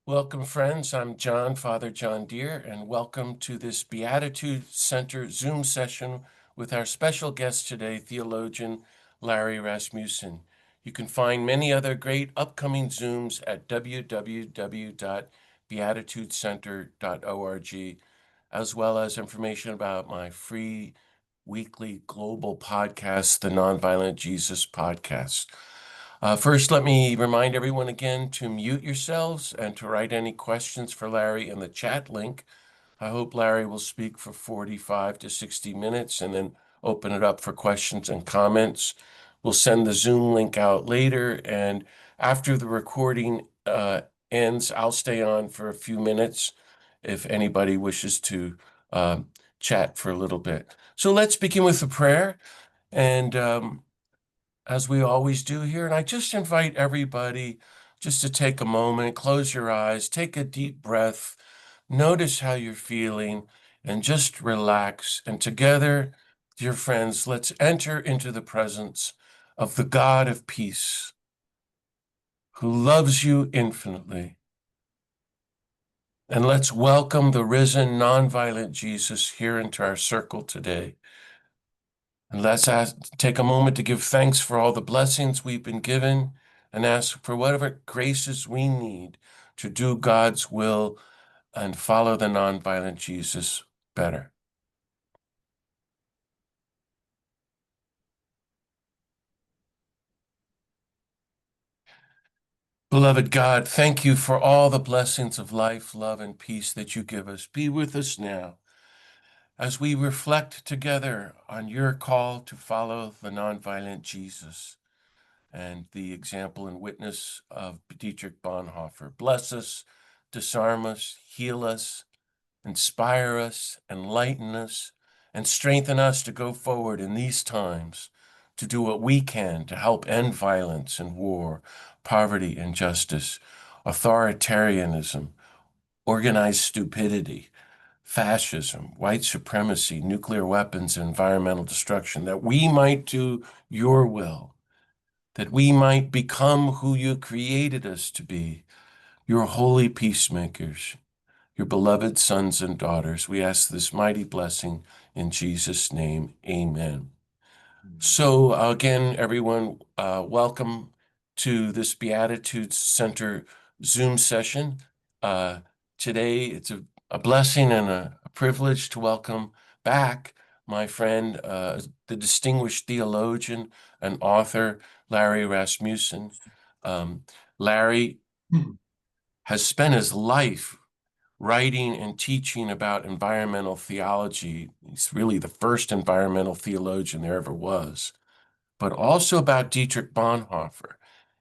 Welcome, friends. I'm Father John Deere, and welcome to this Beatitude Center Zoom session with our special guest today, theologian Larry Rasmussen. You can find many other great upcoming Zooms at www.beatitudecenter.org, as well as information about my free weekly global podcast, the Nonviolent Jesus Podcast. First, let me remind everyone again to mute yourselves and to write any questions for Larry in the chat link. I hope Larry will speak for 45 to 60 minutes and then open it up for questions and comments. We'll send the Zoom link out later, and after the recording ends, I'll stay on for a few minutes if anybody wishes to chat for a little bit. So let's begin with a prayer. And as we always do here. And I just invite everybody just to take a moment, close your eyes, take a deep breath, notice how you're feeling, and just relax. And together, dear friends, let's enter into the presence of the God of peace, who loves you infinitely. And let's welcome the risen, nonviolent Jesus here into our circle today. And let's take a moment to give thanks for all the blessings we've been given and ask for whatever graces we need to do God's will and follow the nonviolent Jesus better. Beloved God, thank you for all the blessings of life, love, and peace that you give us. Be with us now as we reflect together on your call to follow the nonviolent Jesus and the example and witness of Dietrich Bonhoeffer. Bless us, disarm us, heal us, inspire us, enlighten us, and strengthen us to go forward in these times to do what we can to help end violence and war, poverty, injustice, authoritarianism, organized stupidity, fascism, white supremacy, nuclear weapons, and environmental destruction, that we might do your will, that we might become who you created us to be, your holy peacemakers, your beloved sons and daughters. We ask this mighty blessing in Jesus' name. Amen. So again, everyone, welcome to this Beatitudes Center Zoom session. Today, it's a blessing and a privilege to welcome back my friend, the distinguished theologian and author, Larry Rasmussen. Larry has spent his life writing and teaching about environmental theology. He's really the first environmental theologian there ever was, but also about Dietrich Bonhoeffer.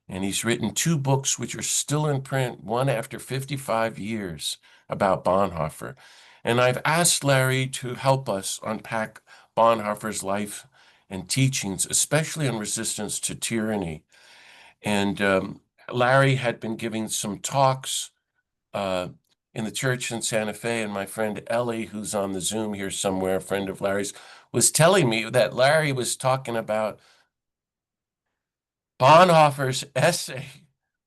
And he's written two books which are still in print, one after 55 years, about Bonhoeffer. And I've asked Larry to help us unpack Bonhoeffer's life and teachings, especially on resistance to tyranny. And Larry had been giving some talks uh, in the church in Santa Fe, and my friend Ellie, who's on the Zoom here somewhere, a friend of Larry's, was telling me that Larry was talking about Bonhoeffer's essay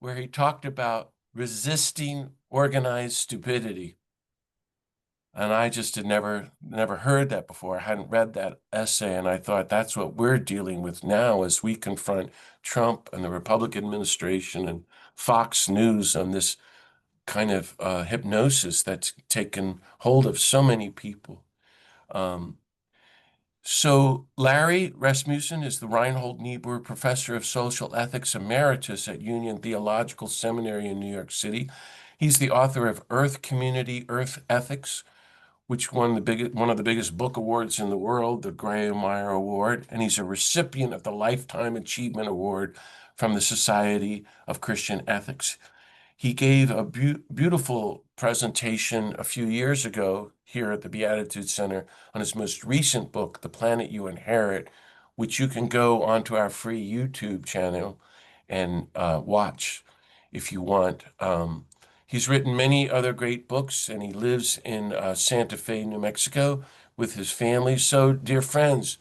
where he talked about resisting organized stupidity. And I just had never heard that before. I hadn't read that essay, and I thought that's what we're dealing with now as we confront Trump and the Republican administration and Fox News on this kind of hypnosis that's taken hold of so many people. So Larry Rasmussen is the Reinhold Niebuhr Professor of Social Ethics Emeritus at Union Theological Seminary in New York City. He's the author of Earth Community, Earth Ethics, which won one of the biggest book awards in the world, the Grawemeyer Award, and he's a recipient of the Lifetime Achievement Award from the Society of Christian Ethics. He gave a beautiful presentation a few years ago here at the Beatitude Center on his most recent book, The Planet You Inherit, which you can go onto our free YouTube channel and watch if you want. He's written many other great books, and he lives in Santa Fe, New Mexico with his family. So, dear friends,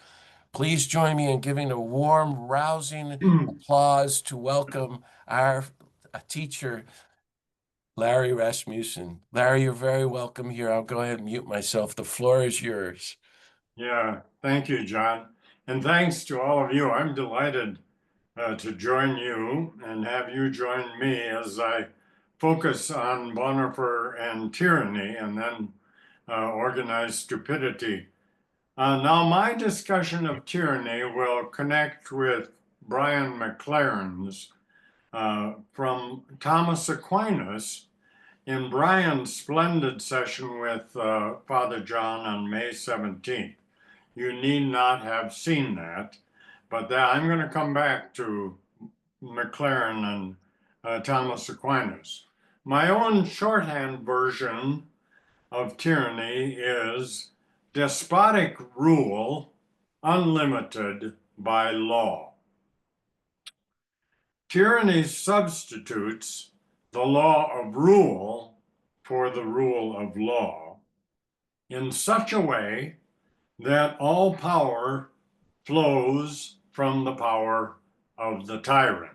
please join me in giving a warm, rousing applause to welcome our teacher, Larry Rasmussen. Larry, you're very welcome here. I'll go ahead and mute myself. The floor is yours. Yeah, thank you, John. And thanks to all of you. I'm delighted to join you and have you join me as I focus on Bonhoeffer and tyranny and then organized stupidity. Now, my discussion of tyranny will connect with Brian McLaren's from Thomas Aquinas in Brian's splendid session with Father John on May 17th. You need not have seen that, but I'm going to come back to McLaren and Thomas Aquinas. My own shorthand version of tyranny is despotic rule unlimited by law. Tyranny substitutes the law of rule for the rule of law in such a way that all power flows from the power of the tyrant.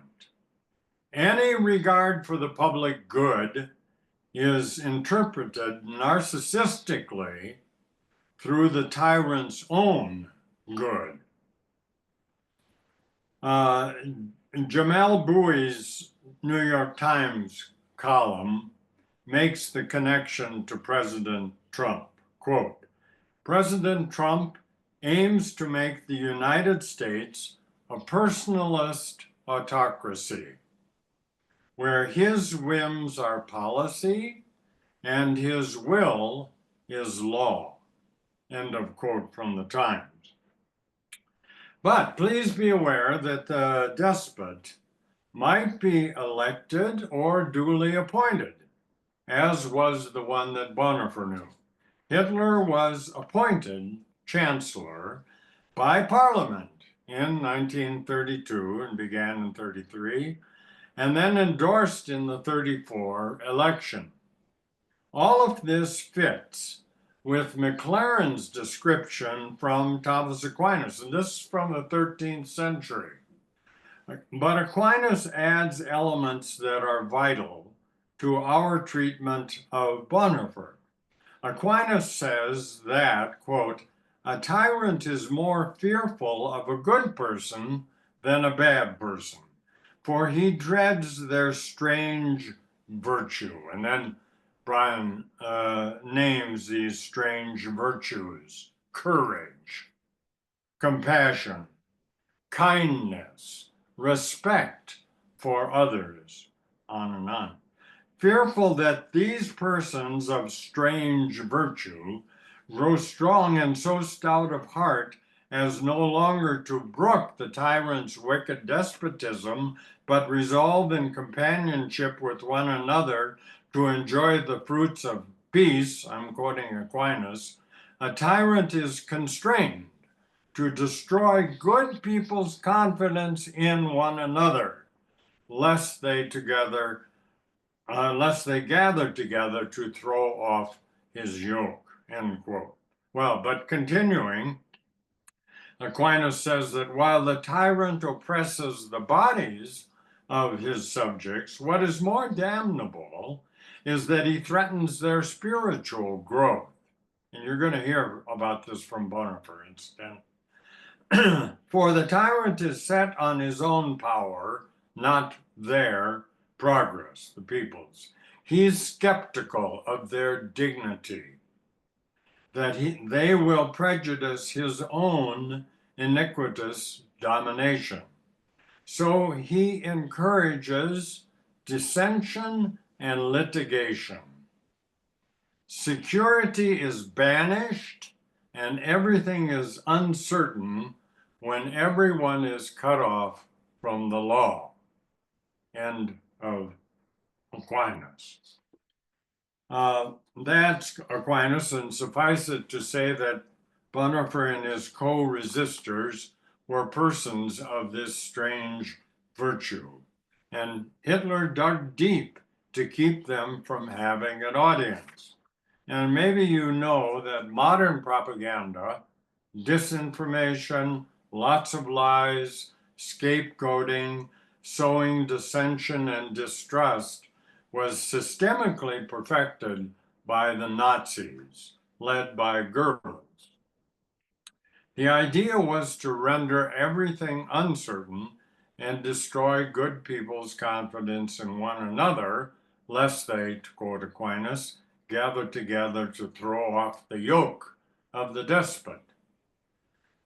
Any regard for the public good is interpreted narcissistically through the tyrant's own good. Jamal Bowie's New York Times column makes the connection to President Trump. Quote, President Trump aims to make the United States a personalist autocracy, where his whims are policy and his will is law. End of quote from the Times. But please be aware that the despot might be elected or duly appointed, as was the one that Bonhoeffer knew. Hitler was appointed chancellor by Parliament in 1932 and began in 33, and then endorsed in the 34 election. All of this fits with McLaren's description from Thomas Aquinas, and this is from the 13th century. But Aquinas adds elements that are vital to our treatment of Bonhoeffer. Aquinas says that, quote, a tyrant is more fearful of a good person than a bad person, for he dreads their strange virtue. And then Brian names these strange virtues: courage, compassion, kindness, respect for others, on and on. Fearful that these persons of strange virtue grow strong and so stout of heart as no longer to brook the tyrant's wicked despotism, but resolve in companionship with one another to enjoy the fruits of peace. I'm quoting Aquinas. A tyrant is constrained to destroy good people's confidence in one another, lest they gather together to throw off his yoke, end quote. Well, but continuing, Aquinas says that while the tyrant oppresses the bodies of his subjects, what is more damnable is that he threatens their spiritual growth. And you're going to hear about this from Bonhoeffer instead. For the tyrant is set on his own power, not their progress, the people's. He's skeptical of their dignity, that they will prejudice his own iniquitous domination. So he encourages dissension and litigation. Security is banished and everything is uncertain when everyone is cut off from the law. End of Aquinas. That's Aquinas, and suffice it to say that Bonhoeffer and his co-resistors were persons of this strange virtue, and Hitler dug deep to keep them from having an audience. And maybe you know that modern propaganda, disinformation, lots of lies, scapegoating, sowing dissension and distrust was systemically perfected by the Nazis, led by Goebbels. The idea was to render everything uncertain and destroy good people's confidence in one another, lest they, to quote Aquinas, gather together to throw off the yoke of the despot.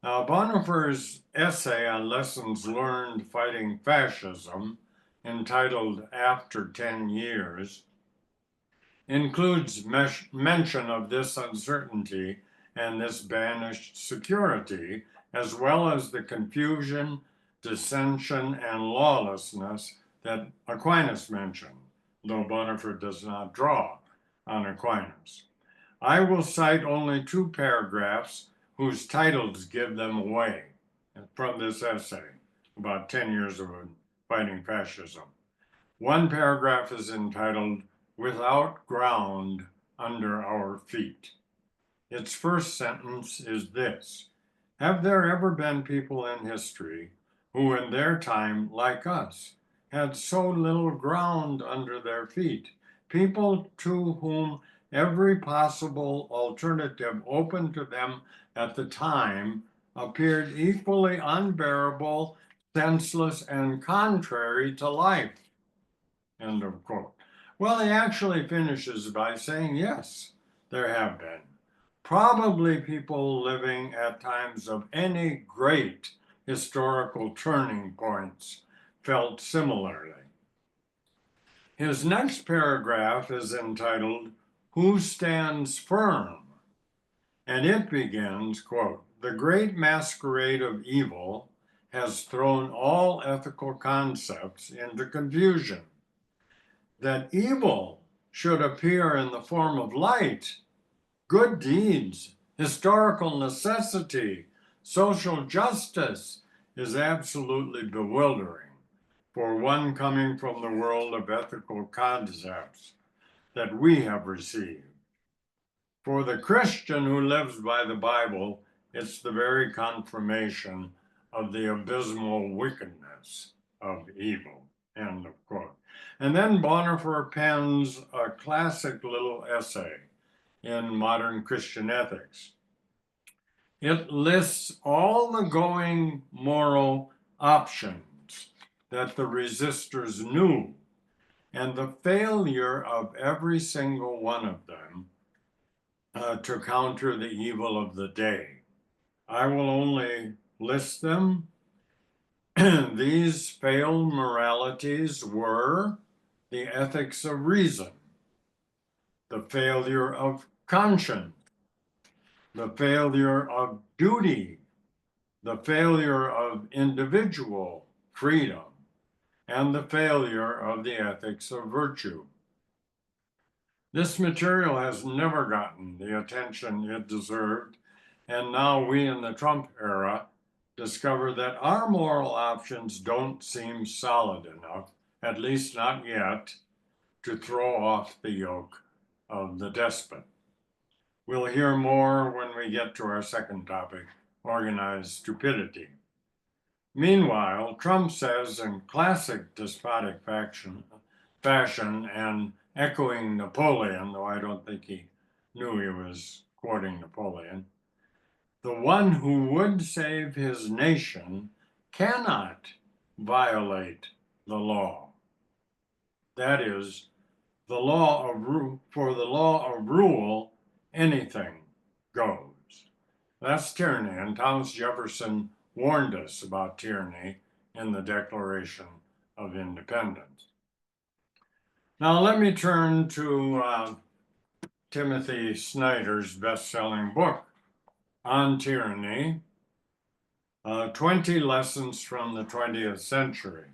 Now, Bonhoeffer's essay on lessons learned fighting fascism, entitled After 10 Years, includes mention of this uncertainty and this banished security, as well as the confusion, dissension, and lawlessness that Aquinas mentioned, though Bonhoeffer does not draw on Aquinas. I will cite only two paragraphs whose titles give them away from this essay, about 10 years of fighting fascism. One paragraph is entitled, Without Ground Under Our Feet. Its first sentence is this: have there ever been people in history who in their time, like us, had so little ground under their feet? People to whom every possible alternative open to them at the time appeared equally unbearable, senseless, and contrary to life. End of quote. Well, he actually finishes by saying, yes, there have been. Probably people living at times of any great historical turning points felt similarly. His next paragraph is entitled, Who Stands Firm? And it begins, quote, the great masquerade of evil has thrown all ethical concepts into confusion. That evil should appear in the form of light, good deeds, historical necessity, social justice is absolutely bewildering for one coming from the world of ethical concepts that we have received. For the Christian who lives by the Bible, it's the very confirmation of the abysmal wickedness of evil. End of quote. And then Bonhoeffer pens a classic little essay in Modern Christian Ethics. It lists all the going moral options that the resistors knew and the failure of every single one of them to counter the evil of the day. I will only list them. These failed moralities were the ethics of reason, the failure of conscience, the failure of duty, the failure of individual freedom, and the failure of the ethics of virtue. This material has never gotten the attention it deserved, and now we in the Trump era discover that our moral options don't seem solid enough, at least not yet, to throw off the yoke of the despot. We'll hear more when we get to our second topic, organized stupidity. Meanwhile, Trump says in classic despotic fashion and echoing Napoleon, though I don't think he knew he was quoting Napoleon, the one who would save his nation cannot violate the law. That is, the law of for the law of rule, anything goes. That's tyranny, and Thomas Jefferson warned us about tyranny in the Declaration of Independence. Now let me turn to Timothy Snyder's best-selling book on tyranny, 20 Lessons from the 20th Century.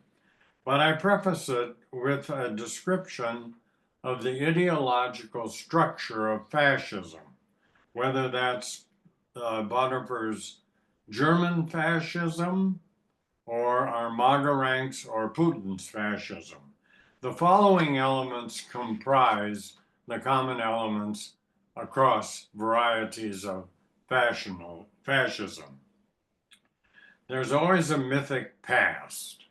But I preface it with a description of the ideological structure of fascism, whether that's Bonhoeffer's German fascism or Armaga ranks or Putin's fascism. The following elements comprise the common elements across varieties of fascism. There's always a mythic past.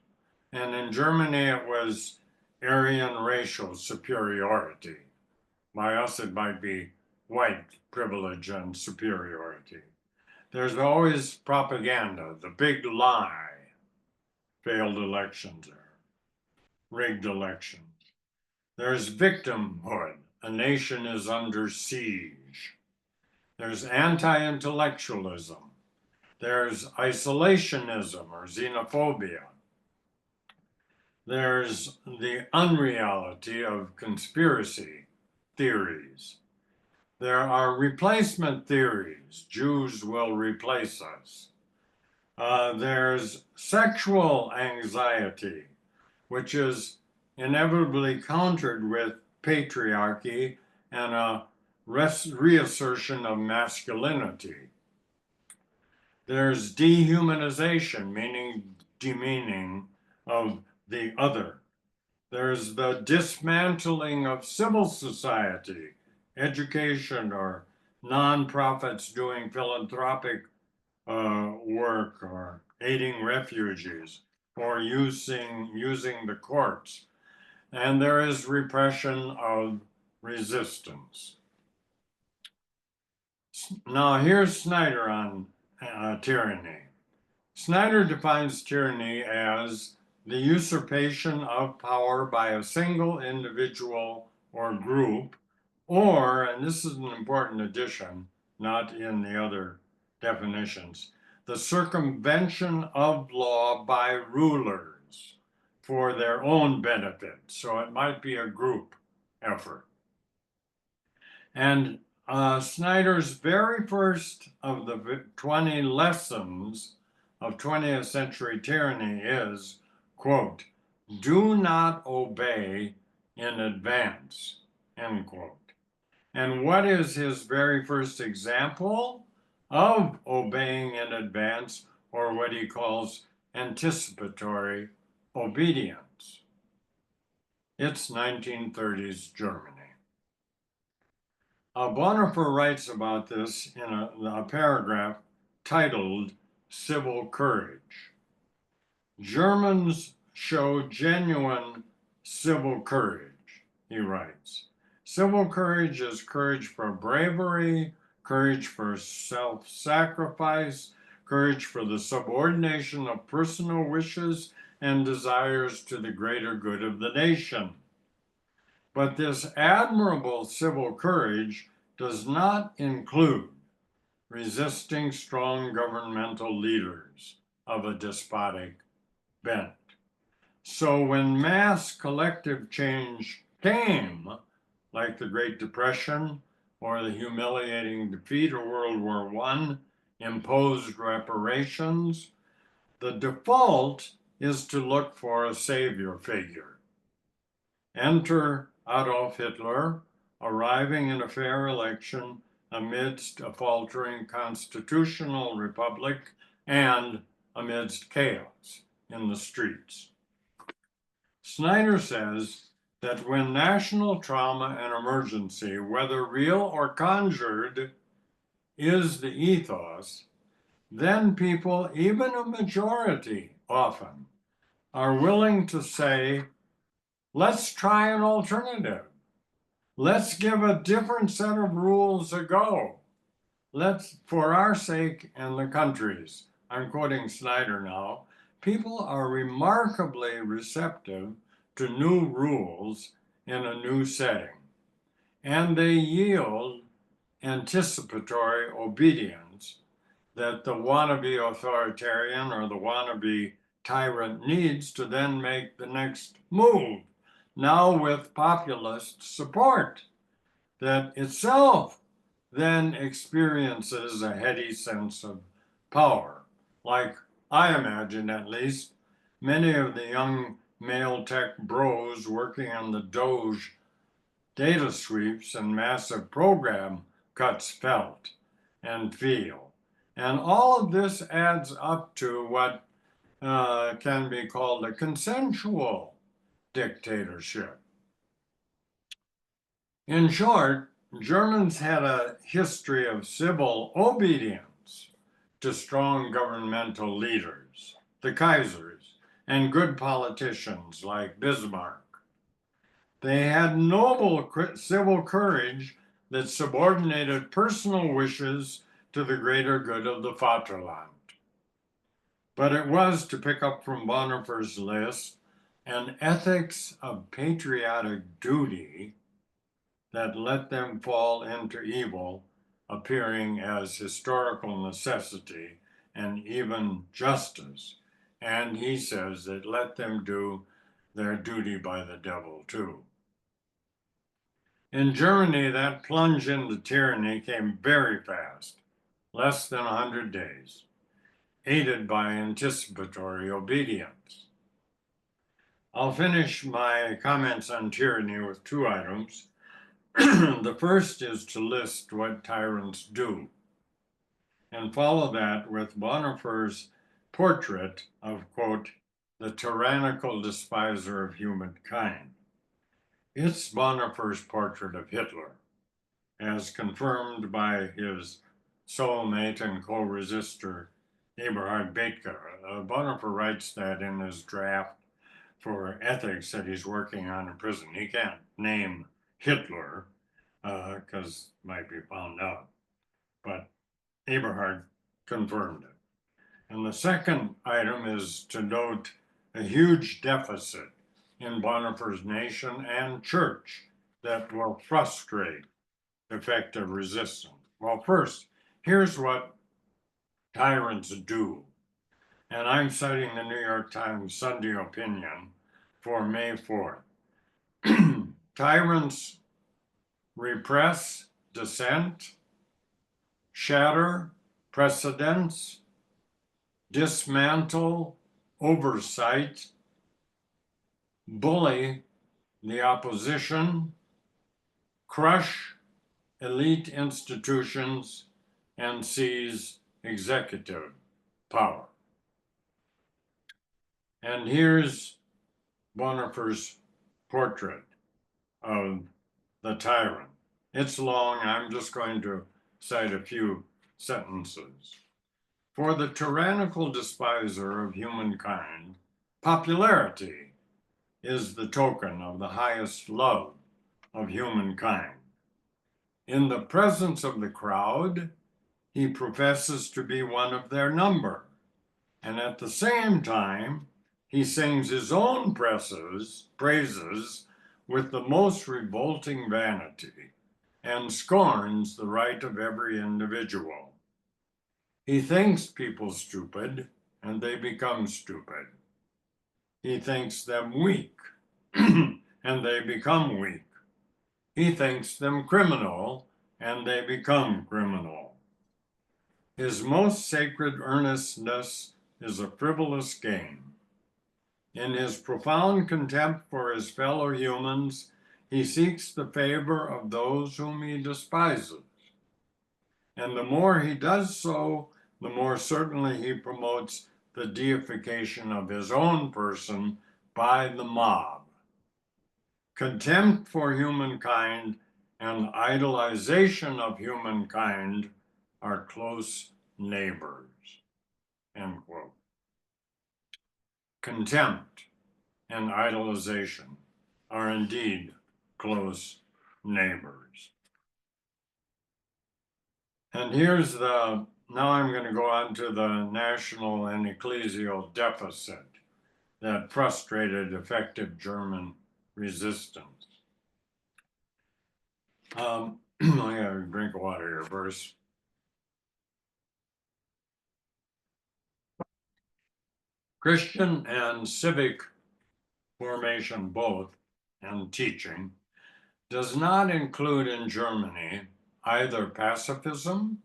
And in Germany, it was Aryan racial superiority. By us, it might be white privilege and superiority. There's always propaganda, the big lie, failed elections there, rigged elections. There's victimhood, a nation is under siege. There's anti-intellectualism. There's isolationism or xenophobia. There's the unreality of conspiracy theories. There are replacement theories. Jews will replace us. There's sexual anxiety, which is inevitably countered with patriarchy and a reassertion of masculinity. There's dehumanization, meaning demeaning of the other. There's the dismantling of civil society, education, or nonprofits doing philanthropic work or aiding refugees or using the courts. And there is repression of resistance. Now here's Snyder on tyranny. Snyder defines tyranny as the usurpation of power by a single individual or group, or, and this is an important addition, not in the other definitions, the circumvention of law by rulers for their own benefit. So it might be a group effort. And Snyder's very first of the 20 lessons of 20th century tyranny is, quote, do not obey in advance, end quote. And what is his very first example of obeying in advance, or what he calls anticipatory obedience? It's 1930s Germany. Bonhoeffer writes about this in a paragraph titled Civil Courage. Germans show genuine civil courage, he writes. Civil courage is courage for bravery, courage for self-sacrifice, courage for the subordination of personal wishes and desires to the greater good of the nation. But this admirable civil courage does not include resisting strong governmental leaders of a despotic bent. So when mass collective change came, like the Great Depression or the humiliating defeat of World War I, imposed reparations, the default is to look for a savior figure. Enter Adolf Hitler, arriving in a fair election amidst a faltering constitutional republic and amidst chaos in the streets. Snyder says that when national trauma and emergency, whether real or conjured, is the ethos, then people, even a majority often, are willing to say, let's try an alternative. Let's give a different set of rules a go. Let's, for our sake and the country's, I'm quoting Snyder now, people are remarkably receptive to new rules in a new setting, and they yield anticipatory obedience that the wannabe authoritarian or the wannabe tyrant needs to then make the next move, now with populist support that itself then experiences a heady sense of power. Like I imagine, at least, many of the young male tech bros working on the Doge data sweeps and massive program cuts felt and feel. And all of this adds up to what can be called a consensual dictatorship. In short, Germans had a history of civil obedience to strong governmental leaders, the Kaisers, and good politicians like Bismarck. They had noble civil courage that subordinated personal wishes to the greater good of the Vaterland. But it was, to pick up from Bonhoeffer's list, an ethics of patriotic duty that let them fall into evil, appearing as historical necessity and even justice. And he says that let them do their duty by the devil too. In Germany, that plunge into tyranny came very fast, less than 100 days, aided by anticipatory obedience. I'll finish my comments on tyranny with two items. The first is to list what tyrants do, and follow that with Bonhoeffer's portrait of, quote, the tyrannical despiser of humankind. It's Bonhoeffer's portrait of Hitler, as confirmed by his soulmate and co-resistor, Eberhard Bethge. Bonhoeffer writes that in his draft for ethics that he's working on in prison. He can't name Hitler because might be found out, but Eberhard confirmed it. And the second item is to note a huge deficit in Bonhoeffer's nation and church that will frustrate effective resistance. Well, first, here's what tyrants do. And I'm citing the New York Times Sunday opinion for May 4th. Tyrants repress dissent, shatter precedents, dismantle oversight, bully the opposition, crush elite institutions, and seize executive power. And here's Bonhoeffer's portrait of the tyrant. It's long, I'm just going to cite a few sentences. For the tyrannical despiser of humankind, popularity is the token of the highest love of humankind. In the presence of the crowd, he professes to be one of their number, and at the same time, he sings his own praises with the most revolting vanity and scorns the right of every individual. He thinks people stupid, and they become stupid. He thinks them weak, and they become weak. He thinks them criminal, and they become criminal. His most sacred earnestness is a frivolous game. In his profound contempt for his fellow humans, he seeks the favor of those whom he despises. And the more he does so, the more certainly he promotes the deification of his own person by the mob. Contempt for humankind and idolization of humankind are close neighbors. End quote. Contempt and idolization are indeed close neighbors. And here's now I'm going to go on to the national and ecclesial deficit that frustrated effective German resistance. I gotta drink water here first. Christian and civic formation both, and teaching, does not include in Germany either pacifism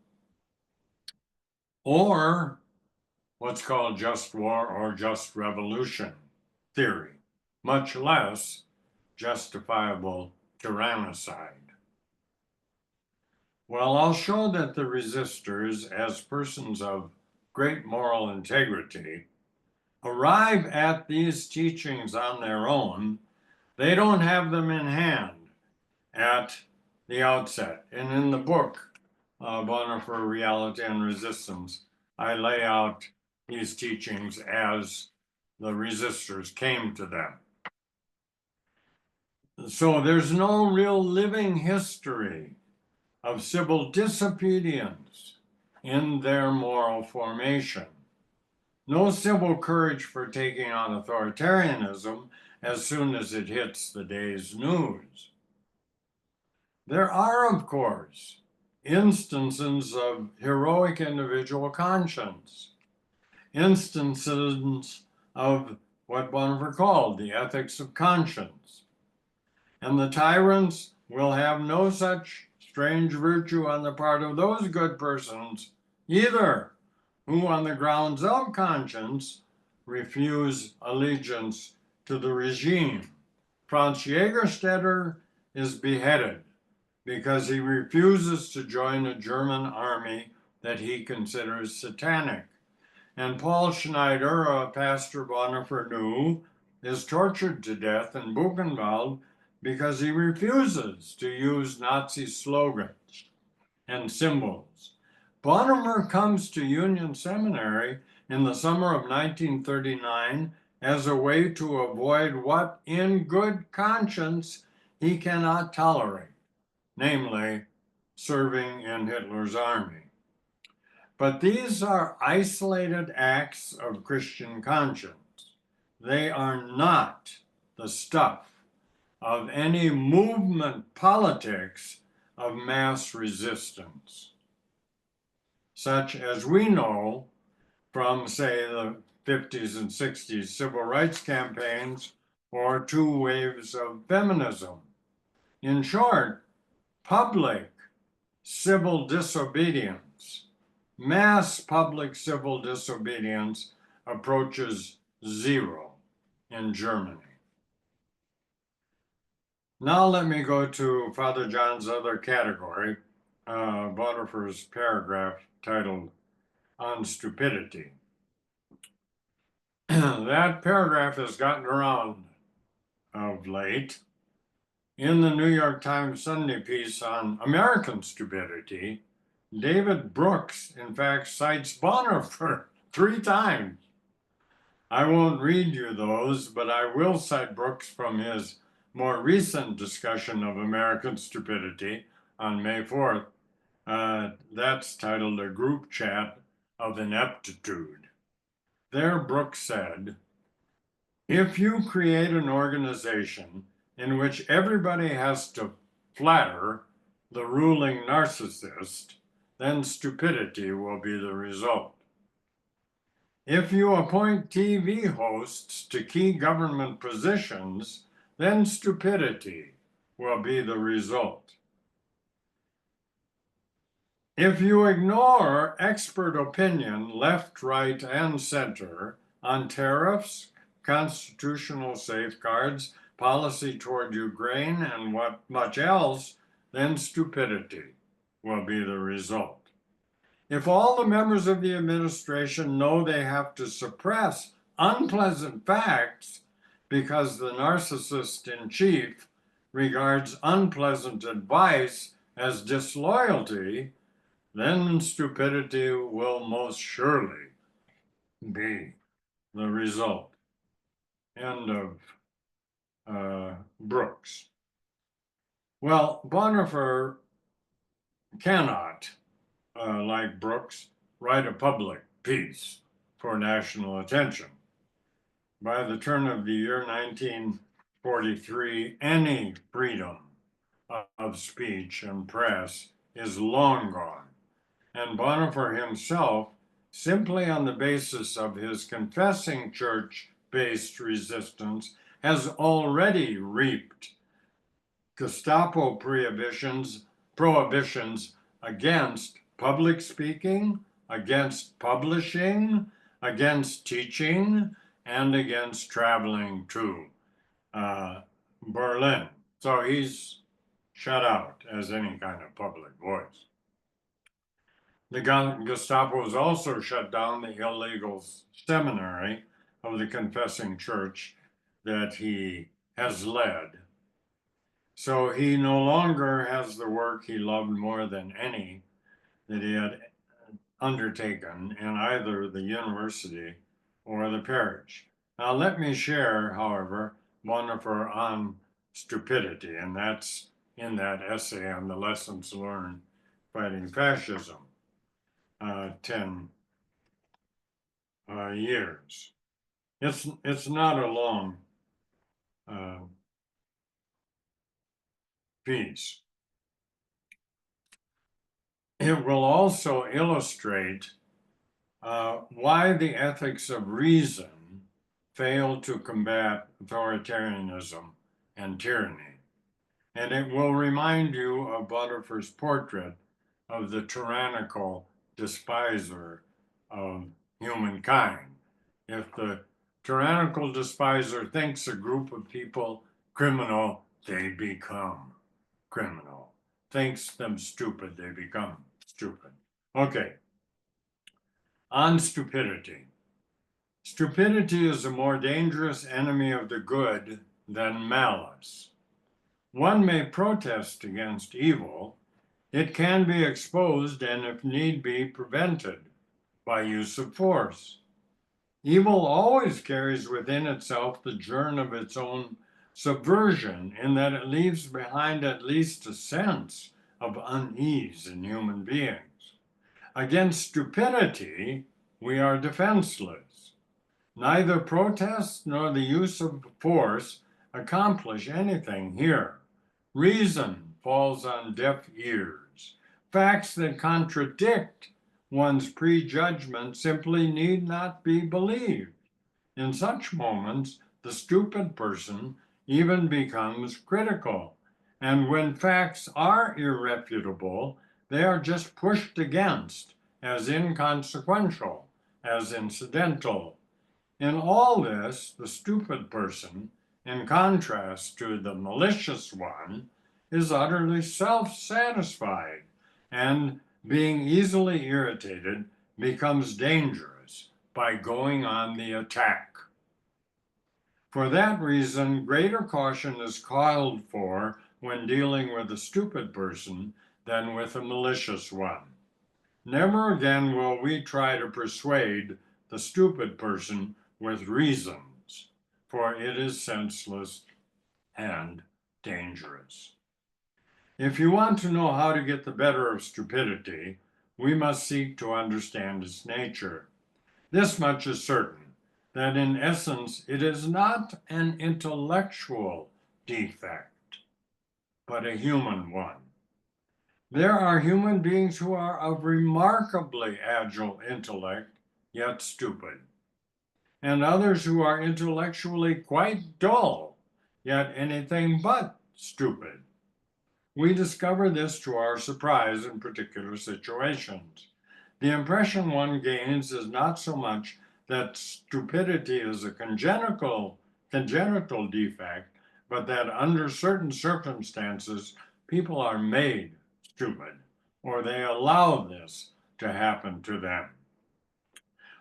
or what's called just war or just revolution theory, much less justifiable tyrannicide. Well, I'll show that the resistors, as persons of great moral integrity, arrive at these teachings on their own. They don't have them in hand at the outset. And in the book, Bonhoeffer, Reality and Resistance, I lay out these teachings as the resistors came to them. So there's no real living history of civil disobedience in their moral formation. No civil courage for taking on authoritarianism as soon as it hits the day's news. There are, of course, instances of heroic individual conscience, instances of what Bonhoeffer called the ethics of conscience. And the tyrants will have no such strange virtue on the part of those good persons either, who, on the grounds of conscience, refuse allegiance to the regime. Franz Jägerstätter is beheaded because he refuses to join a German army that he considers satanic. And Paul Schneider, a pastor Bonhoeffer knew, is tortured to death in Buchenwald because he refuses to use Nazi slogans and symbols. Bonhoeffer comes to Union Seminary in the summer of 1939 as a way to avoid what, in good conscience, he cannot tolerate, namely, serving in Hitler's army. But these are isolated acts of Christian conscience. They are not the stuff of any movement politics of mass resistance, such as we know from, say, the 50s and 60s civil rights campaigns or two waves of feminism. In short, public civil disobedience, mass public civil disobedience approaches zero in Germany. Now let me go to Father John's other category, Bonhoeffer's paragraph titled On Stupidity. That paragraph has gotten around of late. In the New York Times Sunday piece on American stupidity, David Brooks, in fact, cites Bonhoeffer 3 times. I won't read you those, but I will cite Brooks from his more recent discussion of American stupidity on May 4th. That's titled A Group Chat of Ineptitude. There, Brooks said, if you create an organization in which everybody has to flatter the ruling narcissist, then stupidity will be the result. If you appoint TV hosts to key government positions, then stupidity will be the result. If you ignore expert opinion, left, right, and center, on tariffs, constitutional safeguards, policy toward Ukraine, and what much else, then stupidity will be the result. If all the members of the administration know they have to suppress unpleasant facts because the narcissist in chief regards unpleasant advice as disloyalty, then stupidity will most surely be the result. End of Brooks. Well, Bonhoeffer cannot, like Brooks, write a public piece for national attention. By the turn of the year 1943, any freedom of speech and press is long gone. And Bonhoeffer himself, simply on the basis of his confessing church-based resistance, has already reaped Gestapo prohibitions against public speaking, against publishing, against teaching, and against traveling to Berlin. So he's shut out as any kind of public voice. The Gestapo has also shut down the illegal seminary of the Confessing Church that he has led. So he no longer has the work he loved more than any that he had undertaken in either the university or the parish. Now let me share, however, Bonhoeffer on stupidity. And that's in that essay on the lessons learned fighting fascism, 10 years. It's not a long uh, piece. It will also illustrate why the ethics of reason fail to combat authoritarianism and tyranny. And it will remind you of Bonhoeffer's portrait of the tyrannical despiser of humankind. If the tyrannical despiser thinks a group of people criminal, they become criminal. Thinks them stupid, they become stupid. Okay, on stupidity. Stupidity is a more dangerous enemy of the good than malice. One may protest against evil. It can be exposed and, if need be, prevented by use of force. Evil always carries within itself the germ of its own subversion, in that it leaves behind at least a sense of unease in human beings. Against stupidity, we are defenseless. Neither protest nor the use of force accomplish anything here. Reason falls on deaf ears. Facts that contradict one's prejudgment simply need not be believed. In such moments, the stupid person even becomes critical. And when facts are irrefutable, they are just pushed against as inconsequential, as incidental. In all this, the stupid person, in contrast to the malicious one, is utterly self satisfied and, being easily irritated, becomes dangerous by going on the attack. For that reason, greater caution is called for when dealing with a stupid person than with a malicious one. Never again will we try to persuade the stupid person with reasons, for it is senseless and dangerous. If you want to know how to get the better of stupidity, we must seek to understand its nature. This much is certain, that in essence it is not an intellectual defect, but a human one. There are human beings who are of remarkably agile intellect, yet stupid, and others who are intellectually quite dull, yet anything but stupid. We discover this to our surprise in particular situations. The impression one gains is not so much that stupidity is a congenital defect, but that under certain circumstances, people are made stupid, or they allow this to happen to them.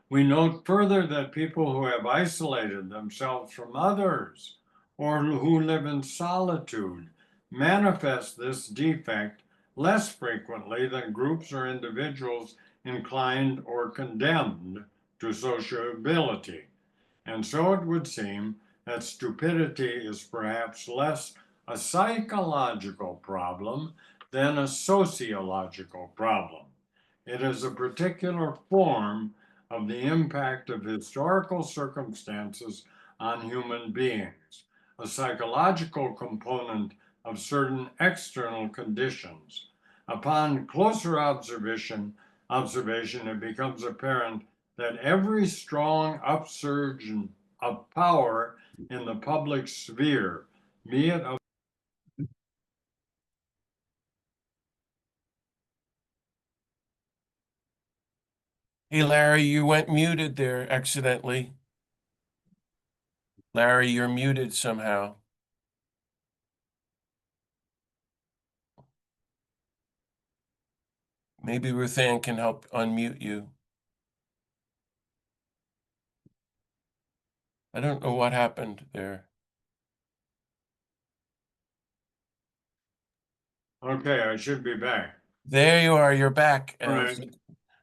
We note further that people who have isolated themselves from others, or who live in solitude, manifest this defect less frequently than groups or individuals inclined or condemned to sociability. And so it would seem that stupidity is perhaps less a psychological problem than a sociological problem. It is a particular form of the impact of historical circumstances on human beings, a psychological component of certain external conditions. Upon closer observation, it becomes apparent that every strong upsurge of power in the public sphere, be it of Hey, Larry, you went muted there accidentally. Larry, you're muted somehow. Maybe Ruthann can help unmute you. I don't know what happened there. okay, I should be back. There you are. You're back. All right,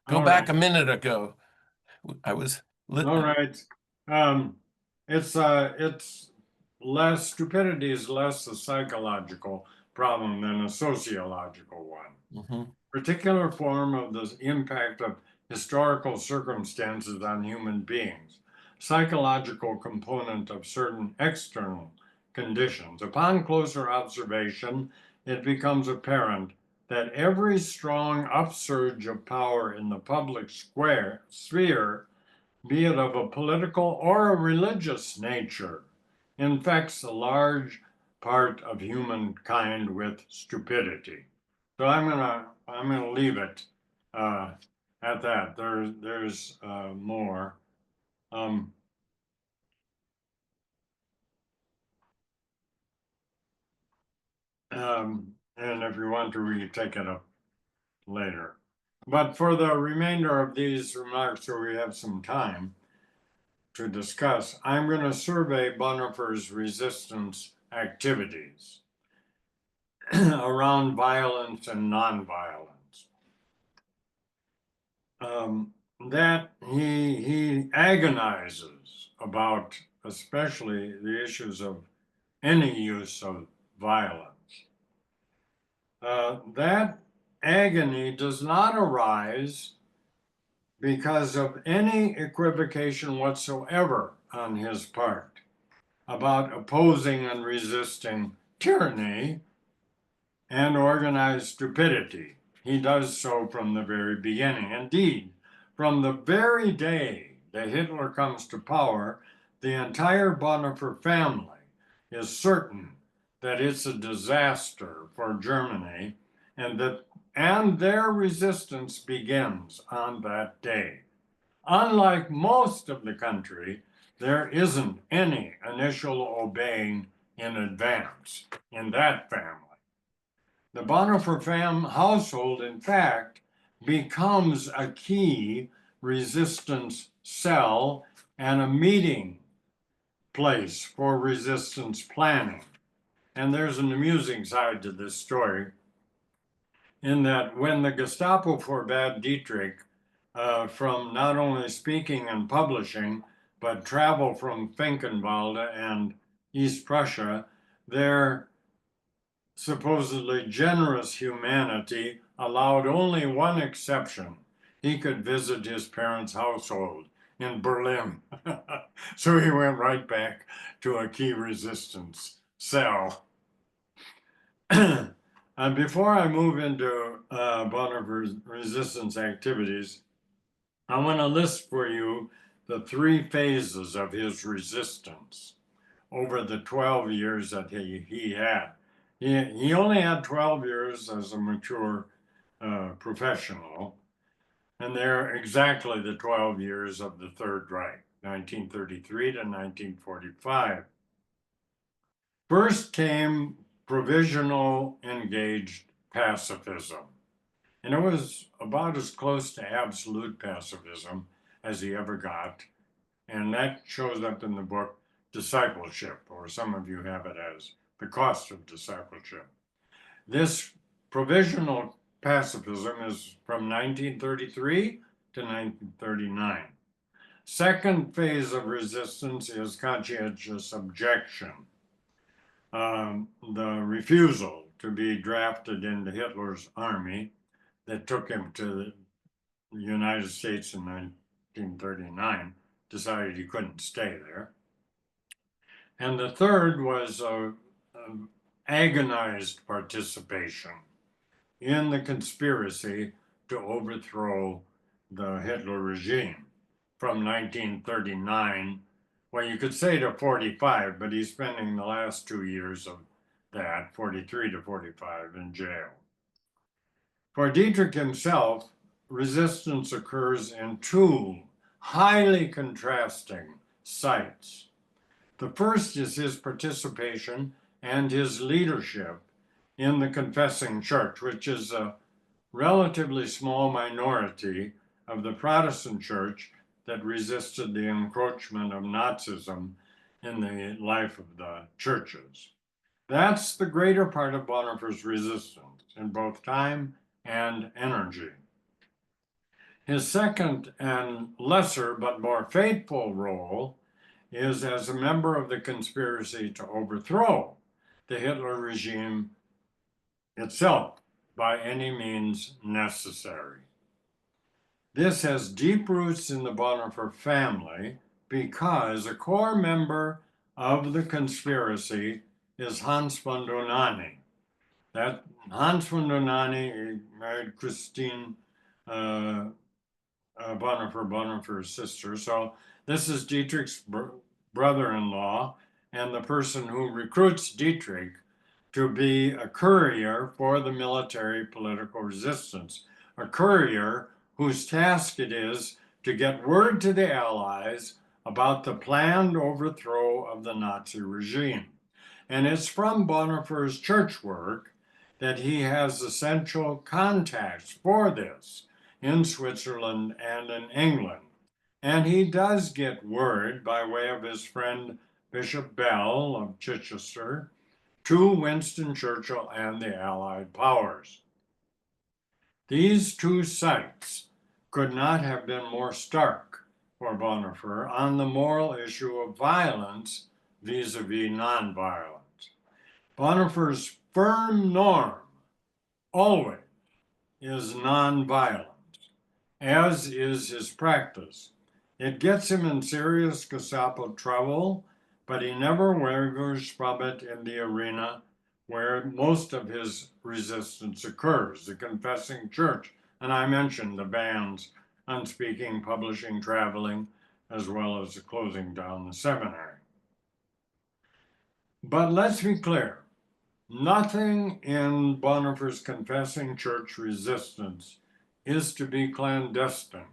Go all back right, a minute ago. I was all right. Um, it's stupidity is less a psychological problem than a sociological one. Mhm. Particular form of the impact of historical circumstances on human beings, psychological component of certain external conditions. Upon closer observation, it becomes apparent that every strong upsurge of power in the public sphere, be it of a political or a religious nature, infects a large part of humankind with stupidity. So I'm gonna leave it uh, at that. There's more. Um, and if you want to, we can take it up later. But for the remainder of these remarks, so we have some time to discuss, I'm going to survey Bonhoeffer's resistance activities around violence and nonviolence. That he agonizes about, especially the issues of any use of violence. That agony does not arise because of any equivocation whatsoever on his part about opposing and resisting tyranny and organized stupidity. He does so from the very beginning. Indeed, from the very day that Hitler comes to power, the entire Bonhoeffer family is certain that it's a disaster for Germany and their resistance begins on that day. Unlike most of the country, there isn't any initial obeying in advance in that family. The Bonhoeffer household, in fact, becomes a key resistance cell and a meeting place for resistance planning. And there's an amusing side to this story in that when the Gestapo forbade Dietrich from not only speaking and publishing, but travel from Finkenwalde and East Prussia, their supposedly generous humanity allowed only one exception. He could visit his parents' household in Berlin. So he went right back to a key resistance cell. And before I move into Bonhoeffer's resistance activities, I want to list for you the three phases of his resistance over the 12 years that he had. He only had 12 years as a mature professional, and they're exactly the 12 years of the Third Reich, 1933 to 1945. First came provisional engaged pacifism, and it was about as close to absolute pacifism as he ever got, and that shows up in the book Discipleship, or some of you have it as The Cost of Discipleship. This provisional pacifism is from 1933 to 1939. Second phase of resistance is conscientious objection, the refusal to be drafted into Hitler's army that took him to the United States in 1939, decided he couldn't stay there. And the third was agonized participation in the conspiracy to overthrow the Hitler regime from 1939, well, you could say to 45, but he's spending the last 2 years of that, 43 to 45, in jail. For Dietrich himself, resistance occurs in two highly contrasting sites. The first is his participation and his leadership in the confessing church, which is a relatively small minority of the Protestant church that resisted the encroachment of Nazism in the life of the churches. That's the greater part of Bonhoeffer's resistance in both time and energy. His second and lesser but more faithful role is as a member of the conspiracy to overthrow the Hitler regime itself by any means necessary. This has deep roots in the Bonhoeffer family because a core member of the conspiracy is Hans von Donani. That Hans von Donani married Christine Bonhoeffer's sister. So this is Dietrich's brother-in-law and the person who recruits Dietrich to be a courier for the military political resistance, a courier whose task it is to get word to the Allies about the planned overthrow of the Nazi regime. And it's from Bonhoeffer's church work that he has essential contacts for this in Switzerland and in England. And he does get word by way of his friend Bishop Bell of Chichester to Winston Churchill and the Allied powers. These two sites could not have been more stark for Bonhoeffer on the moral issue of violence vis-a-vis nonviolence. Bonhoeffer's firm norm always is nonviolence, as is his practice. It gets him in serious Gestapo trouble, but he never wavers from it in the arena where most of his resistance occurs, the confessing church. And I mentioned the bans on speaking, publishing, traveling, as well as the closing down the seminary. But let's be clear, nothing in Bonhoeffer's confessing church resistance is to be clandestine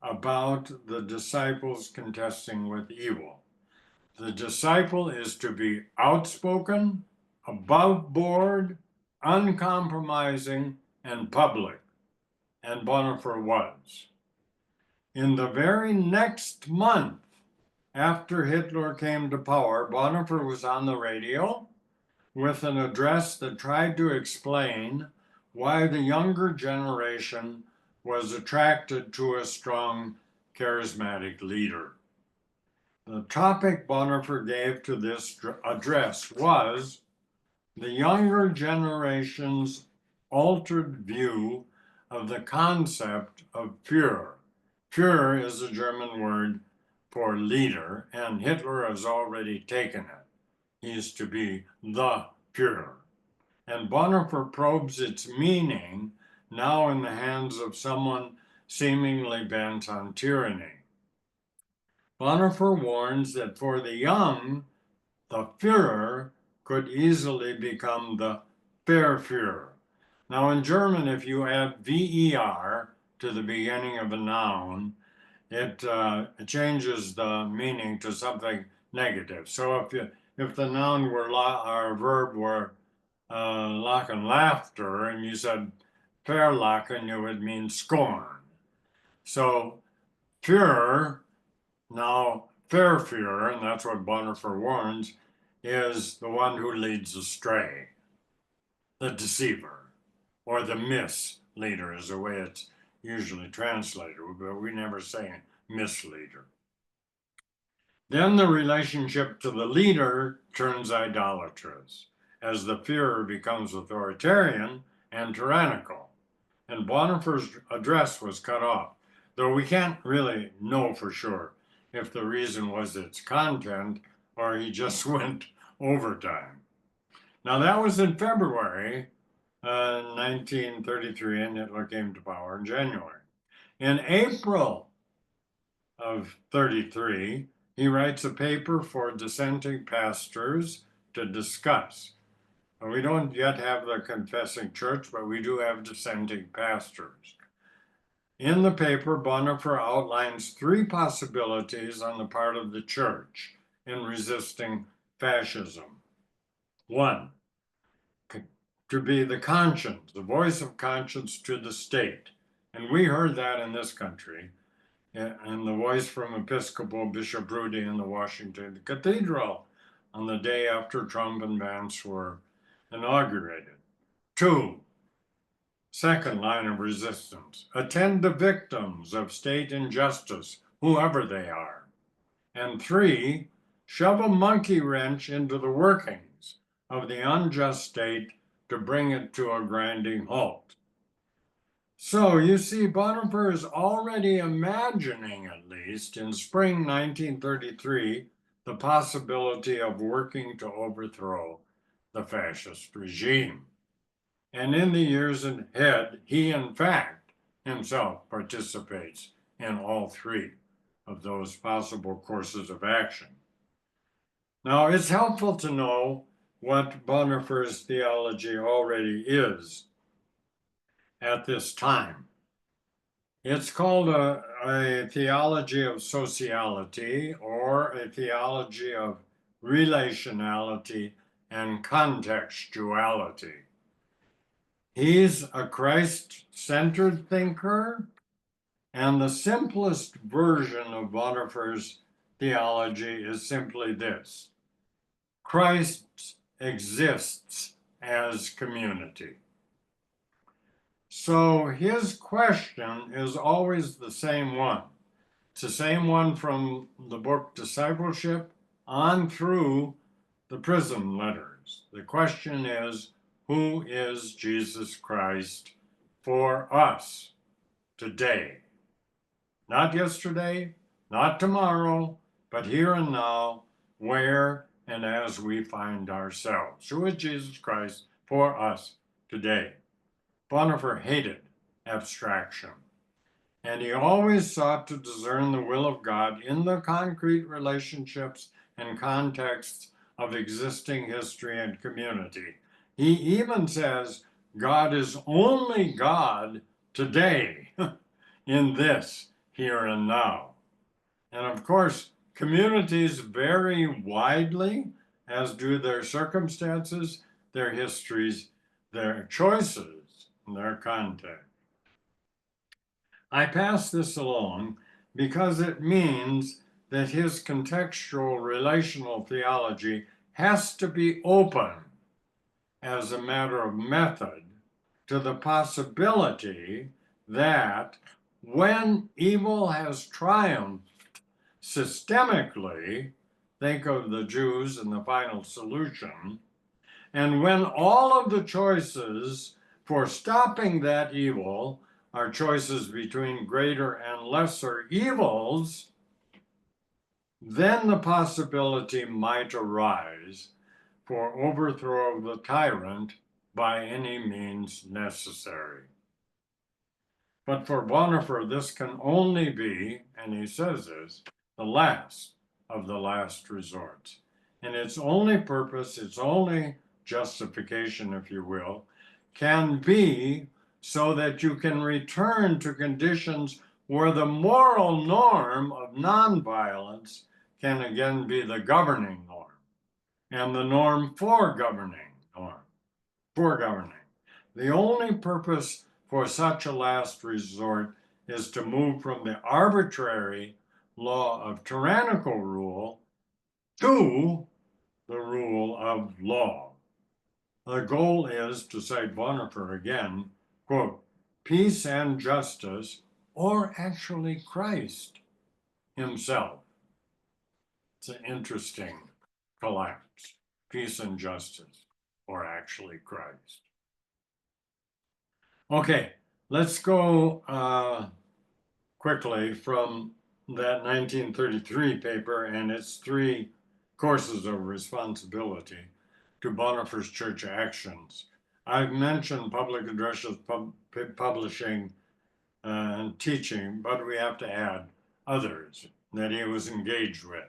about the disciples contesting with evil. The disciple is to be outspoken, above board, uncompromising, and public, and Bonhoeffer was. In the very next month after Hitler came to power, Bonhoeffer was on the radio with an address that tried to explain why the younger generation was attracted to a strong, charismatic leader. The topic Bonhoeffer gave to this address was the younger generation's altered view of the concept of Führer. Führer is a German word for leader, and Hitler has already taken it. He is to be the Führer. And Bonhoeffer probes its meaning now in the hands of someone seemingly bent on tyranny. Bonhoeffer warns that for the young, the Führer could easily become the Verführer. Now in German, if you add ver to the beginning of a noun, it changes the meaning to something negative. So if the noun were or verb were lachen, laughter, and you said verlachen, it would mean scorn. So Führer, now Verführer, and that's what Bonhoeffer warns, is the one who leads astray, the deceiver, or the misleader is the way it's usually translated, but we never say misleader. Then the relationship to the leader turns idolatrous as the Führer becomes authoritarian and tyrannical. And Bonhoeffer's address was cut off, though we can't really know for sure if the reason was its content or he just went overtime. Now that was in February 1933, and Hitler came to power in January. In April of 33, he writes a paper for dissenting pastors to discuss. We don't yet have the confessing church, but we do have dissenting pastors. In the paper, Bonhoeffer outlines three possibilities on the part of the church in resisting fascism. One, to be the conscience, the voice of conscience to the state. And we heard that in this country, and the voice from Episcopal Bishop Rudy in the Washington Cathedral on the day after Trump and Vance were inaugurated. Two, second line of resistance, attend the victims of state injustice, whoever they are. And 3, shove a monkey wrench into the workings of the unjust state to bring it to a grinding halt. So you see, Bonhoeffer is already imagining, at least in spring 1933, the possibility of working to overthrow the fascist regime. And in the years ahead, he in fact himself participates in all 3 of those possible courses of action. Now, it's helpful to know what Bonhoeffer's theology already is at this time. It's called a theology of sociality, or a theology of relationality and contextuality. He's a Christ-centered thinker, and the simplest version of Bonhoeffer's theology is simply this: Christ exists as community. So his question is always the same one. It's the same one from the book Discipleship on through the prison letters. The question is, who is Jesus Christ for us today? Not yesterday, not tomorrow, but here and now, where and as we find ourselves. Who is Jesus Christ for us today? Bonhoeffer hated abstraction, and he always sought to discern the will of God in the concrete relationships and contexts of existing history and community. He even says God is only God today in this here and now. And of course, communities vary widely, as do their circumstances, their histories, their choices, and their context. I pass this along because it means that his contextual relational theology has to be open as a matter of method to the possibility that when evil has triumphed systemically, think of the Jews and the final solution, and when all of the choices for stopping that evil are choices between greater and lesser evils, then the possibility might arise for overthrow of the tyrant by any means necessary. But for Bonhoeffer, this can only be, and he says this, the last of the last resorts. And its only purpose, its only justification, if you will, can be so that you can return to conditions where the moral norm of nonviolence can again be the governing norm, and the norm for governing norm, for governing. The only purpose for such a last resort is to move from the arbitrary law of tyrannical rule to the rule of law. The goal is, to cite Bonhoeffer again, quote, peace and justice, or actually Christ himself. It's an interesting collapse. Peace and justice, or actually Christ. Okay, let's go quickly from that 1933 paper and its 3 courses of responsibility to Bonhoeffer's church actions. I've mentioned public addresses, publishing, and teaching, but we have to add others that he was engaged with.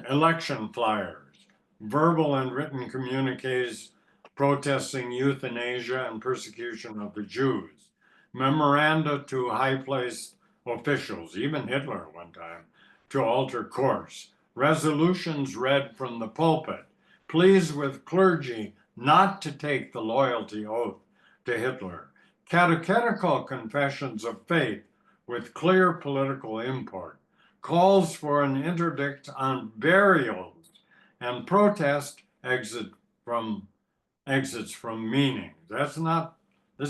Election flyers, verbal and written communiques protesting euthanasia and persecution of the Jews, memoranda to high-placed officials, even Hitler one time, to alter course, resolutions read from the pulpit, pleas with clergy not to take the loyalty oath to Hitler, catechetical confessions of faith with clear political import, calls for an interdict on burials, and protest exits from meaning. This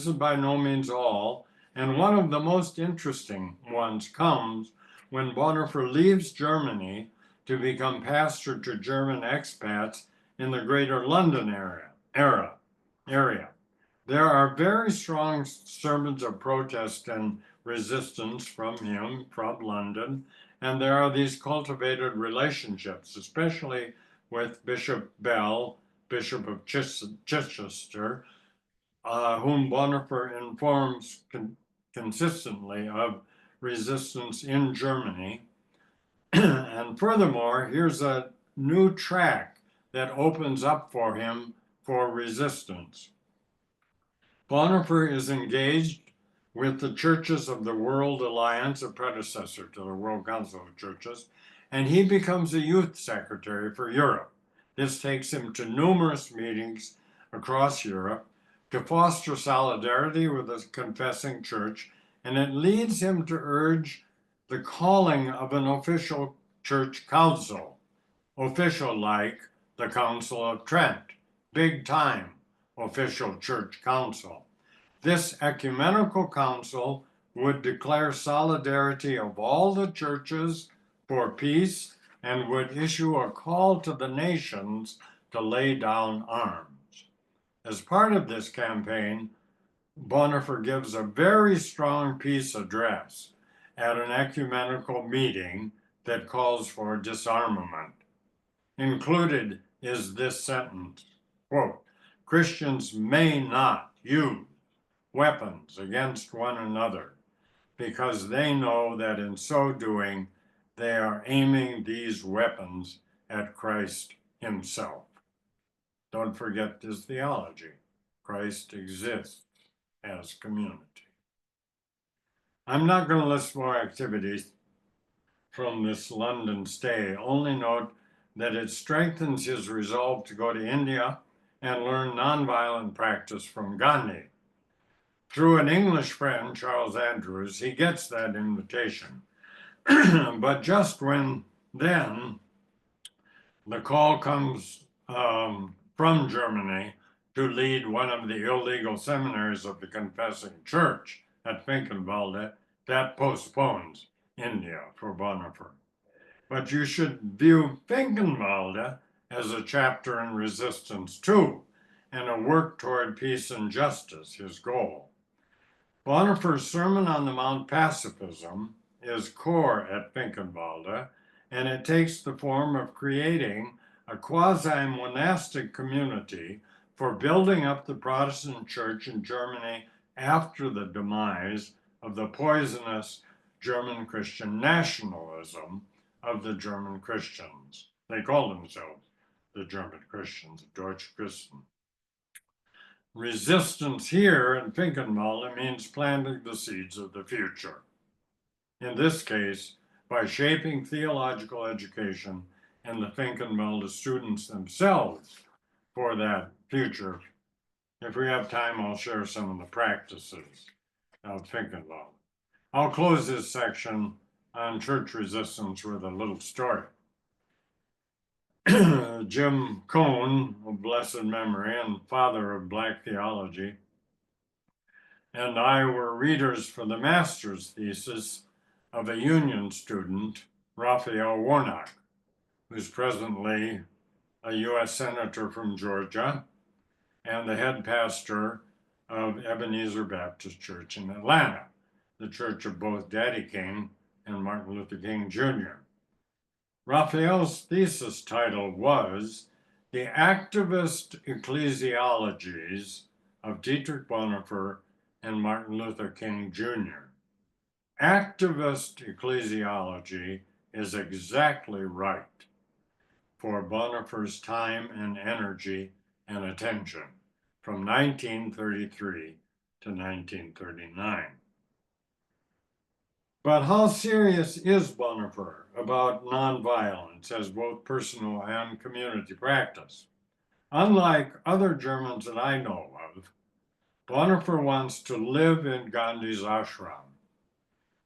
is by no means all. And one of the most interesting ones comes when Bonhoeffer leaves Germany to become pastor to German expats in the greater London area. There are very strong sermons of protest and resistance from him from London, and there are these cultivated relationships, especially with Bishop Bell, Bishop of Chichester, whom Bonhoeffer informs consistently of resistance in Germany. And furthermore, here's a new track that opens up for him for resistance. Bonhoeffer is engaged with the Churches of the World Alliance, a predecessor to the World Council of Churches, and he becomes a youth secretary for Europe. This takes him to numerous meetings across Europe to foster solidarity with the confessing church, and it leads him to urge the calling of an official church council, official like the Council of Trent, big time official church council. This ecumenical council would declare solidarity of all the churches for peace and would issue a call to the nations to lay down arms. As part of this campaign, Bonhoeffer gives a very strong peace address at an ecumenical meeting that calls for disarmament. Included is this sentence, quote, Christians may not use weapons against one another because they know that in so doing, they are aiming these weapons at Christ himself. Don't forget this theology. Christ exists as community. I'm not going to list more activities from this London stay, only note that it strengthens his resolve to go to India and learn nonviolent practice from Gandhi. Through an English friend, Charles Andrews, he gets that invitation. But just when then the call comes from Germany to lead one of the illegal seminaries of the Confessing Church at Finkenwalde, that postpones India for Bonhoeffer. But you should view Finkenwalde as a chapter in resistance too, and a work toward peace and justice, his goal. Bonhoeffer's Sermon on the Mount Pacifism is core at Finkenwalde, and it takes the form of creating a quasi-monastic community for building up the Protestant church in Germany after the demise of the poisonous German Christian nationalism of the German Christians. They call themselves the German Christians, Deutsche Christen. Resistance here in Finkenwalde means planting the seeds of the future. In this case, by shaping theological education and the Finkenwalde students themselves for that future. If we have time, I'll share some of the practices of Finkenwalde. I'll close this section on church resistance with a little story. Jim Cone, of blessed memory and father of Black theology, and I were readers for the master's thesis of a Union student, Raphael Warnock, who's presently a U.S. Senator from Georgia and the head pastor of Ebenezer Baptist Church in Atlanta, the church of both Daddy King and Martin Luther King Jr. Raphael's thesis title was The Activist Ecclesiologies of Dietrich Bonhoeffer and Martin Luther King Jr. Activist ecclesiology is exactly right for Bonhoeffer's time and energy and attention from 1933 to 1939. But how serious is Bonhoeffer about nonviolence as both personal and community practice? Unlike other Germans that I know of, Bonhoeffer wants to live in Gandhi's ashram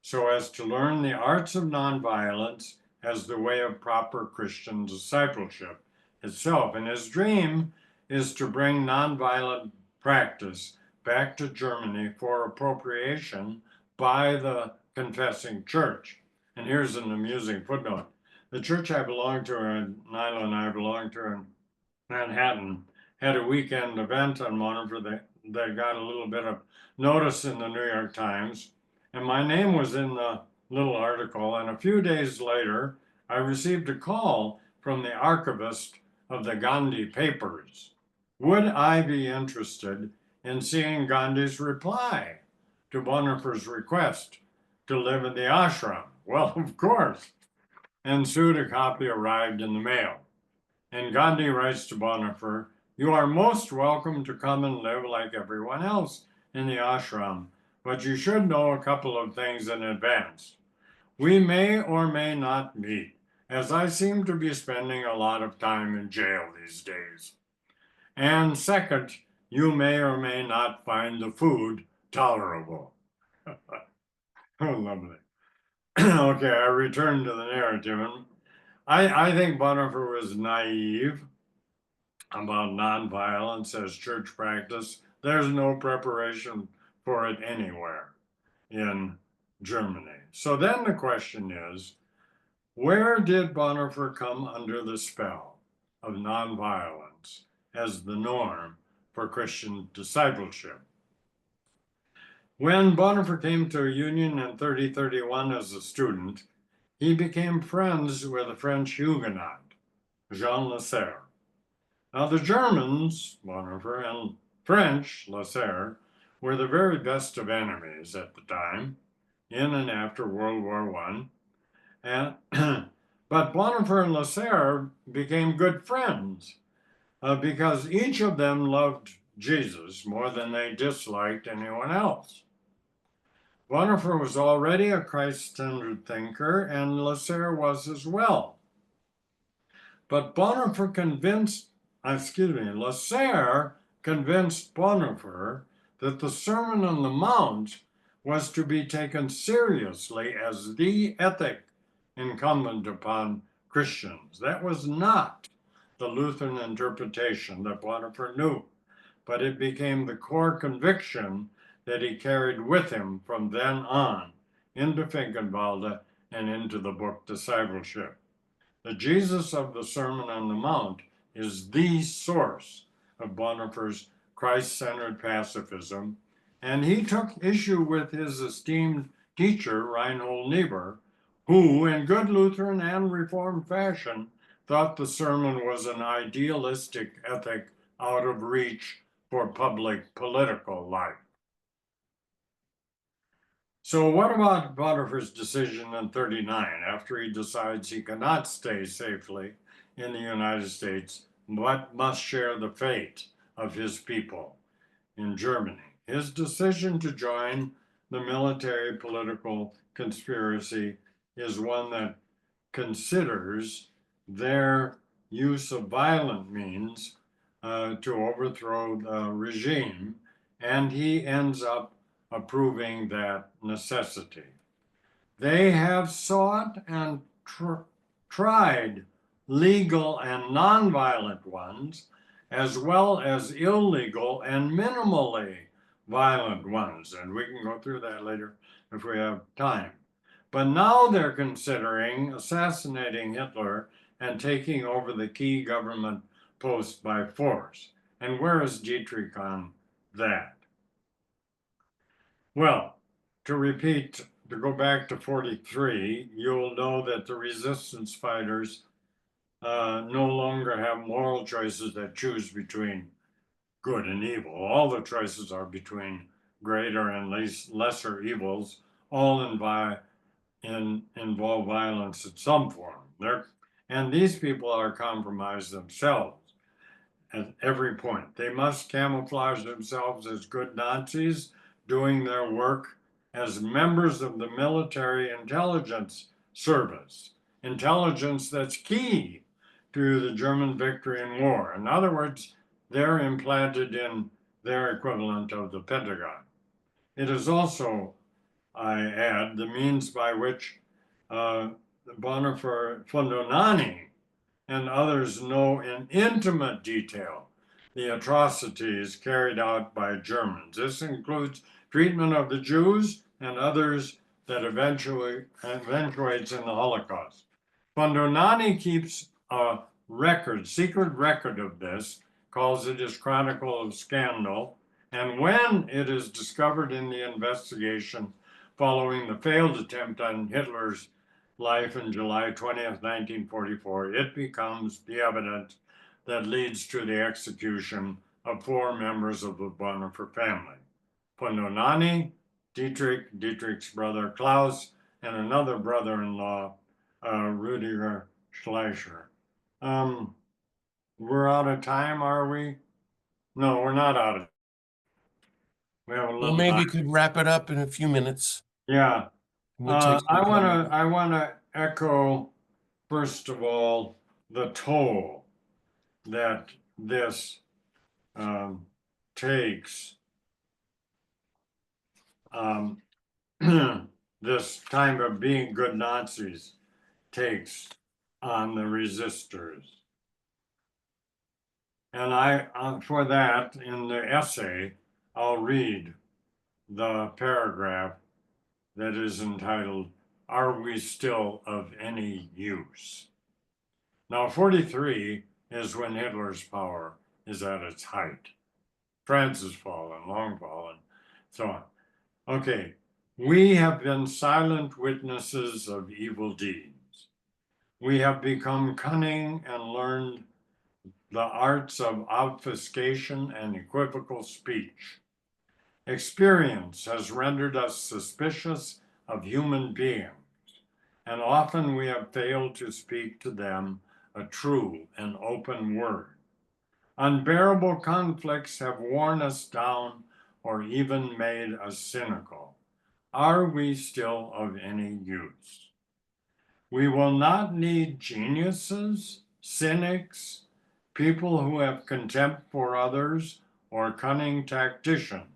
so as to learn the arts of nonviolence as the way of proper Christian discipleship itself. And his dream is to bring nonviolent practice back to Germany for appropriation by the confessing church. And here's an amusing footnote. The church I belonged to, and Nyla and I belonged to in Manhattan, had a weekend event on Bonhoeffer that got a little bit of notice in the New York Times. And my name was in the little article. And a few days later, I received a call from the archivist of the Gandhi papers. Would I be interested in seeing Gandhi's reply to Bonhoeffer's request to live in the ashram? Well, of course. And soon a copy arrived in the mail. And Gandhi writes to Bonhoeffer, "You are most welcome to come and live like everyone else in the ashram, but you should know a couple of things in advance. We may or may not meet, as I seem to be spending a lot of time in jail these days. And second, you may or may not find the food tolerable." Oh, lovely. Okay, I return to the narrative. And I think Bonhoeffer was naive about nonviolence as church practice. There's no preparation for it anywhere in Germany. So then the question is, where did Bonhoeffer come under the spell of nonviolence as the norm for Christian discipleship? When Bonhoeffer came to Union in 3031 as a student, he became friends with a French Huguenot, Jean Lasserre. Now, the Germans, Bonhoeffer, and French, Lasserre, were the very best of enemies at the time, in and after World War I. And, but Bonhoeffer and Lasserre became good friends because each of them loved Jesus more than they disliked anyone else. Bonhoeffer was already a Christ-centered thinker, and Lasserre was as well. But Lasserre convinced Bonhoeffer that the Sermon on the Mount was to be taken seriously as the ethic incumbent upon Christians. That was not the Lutheran interpretation that Bonhoeffer knew, but it became the core conviction that he carried with him from then on into Finkenwalde and into the book Discipleship. The Jesus of the Sermon on the Mount is the source of Bonhoeffer's Christ-centered pacifism, and he took issue with his esteemed teacher, Reinhold Niebuhr, who, in good Lutheran and Reformed fashion, thought the sermon was an idealistic ethic out of reach for public political life. So what about Bonhoeffer's decision in 39, after he decides he cannot stay safely in the United States, but must share the fate of his people in Germany? His decision to join the military political conspiracy is one that considers their use of violent means to overthrow the regime, and he ends up approving that necessity. They have sought and tried legal and nonviolent ones, as well as illegal and minimally violent ones. And we can go through that later if we have time. But now they're considering assassinating Hitler and taking over the key government post by force. And where is Dietrich on that? Well, to go back to 43, you'll know that the resistance fighters no longer have moral choices that choose between good and evil. All the choices are between greater and lesser evils, all involve violence in some form. And these people are compromised themselves at every point. They must camouflage themselves as good Nazis doing their work as members of the military intelligence service, intelligence that's key to the German victory in war. In other words, they're implanted in their equivalent of the Pentagon. It is also, I add, the means by which Bonhoeffer Fondonani and others know in intimate detail the atrocities carried out by Germans. This includes treatment of the Jews and others that eventuates in the Holocaust. Bonhoeffer keeps a secret record of this, calls it his Chronicle of Scandal, and when it is discovered in the investigation following the failed attempt on Hitler's life on July 20th, 1944, it becomes the evidence that leads to the execution of 4 members of the Bonhoeffer family. Bonhoeffer, Dietrich's brother Klaus, and another brother-in-law, Rudiger Schleicher. We're out of time, are we? No, we're not out of. We have a Well, little maybe time. you could wrap it up in a few minutes. Yeah. We'll take some time. I wanna echo, first of all, the toll that this takes. This time of being good Nazis takes on the resistors. And for that, in the essay, I'll read the paragraph that is entitled, "Are We Still of Any Use?" Now, 43 is when Hitler's power is at its height. France has fallen, long fallen, so on. Okay, we have been silent witnesses of evil deeds. We have become cunning and learned the arts of obfuscation and equivocal speech. Experience has rendered us suspicious of human beings, and often we have failed to speak to them a true and open word. Unbearable conflicts have worn us down or even made us cynical. Are we still of any use? We will not need geniuses, cynics, people who have contempt for others, or cunning tacticians,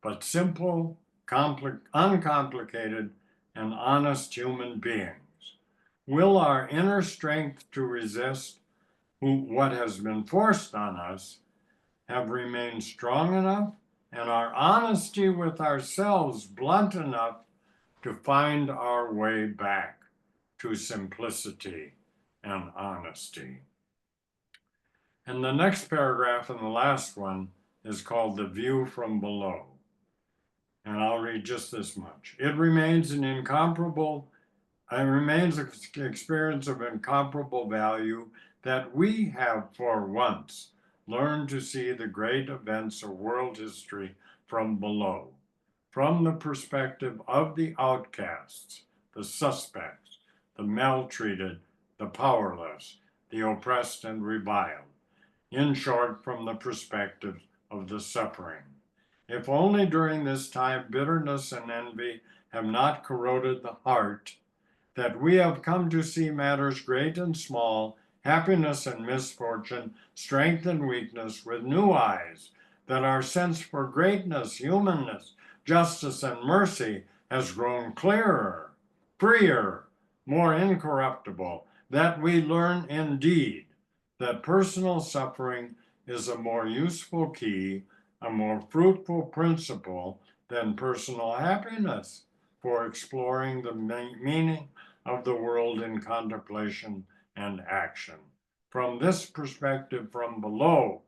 but simple, uncomplicated, and honest human beings. Will our inner strength to resist what has been forced on us have remained strong enough, and our honesty with ourselves blunt enough to find our way back to simplicity and honesty? And the next paragraph and the last one is called The View from Below. And I'll read just this much. It remains an experience of incomparable value that we have for once learned to see the great events of world history from below, from the perspective of the outcasts, the suspects, the maltreated, the powerless, the oppressed and reviled. In short, from the perspective of the suffering. If only during this time bitterness and envy have not corroded the heart, that we have come to see matters great and small, happiness and misfortune, strength and weakness with new eyes, that our sense for greatness, humanness, justice, and mercy has grown clearer, freer, more incorruptible, that we learn indeed that personal suffering is a more useful key, a more fruitful principle than personal happiness for exploring the meaning of the world in contemplation and action. From this perspective from below,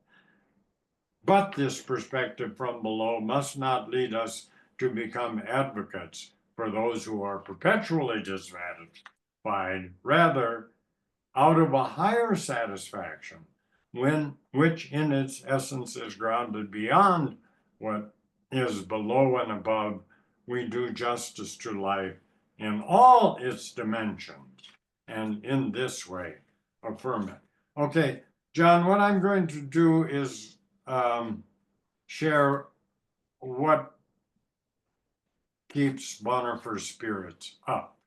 but this perspective from below must not lead us to become advocates for those who are perpetually dissatisfied. Rather, out of a higher satisfaction, which in its essence is grounded beyond what is below and above, we do justice to life in all its dimensions, and in this way affirm it. Okay, John, what I'm going to do is share what keeps Bonhoeffer's spirits up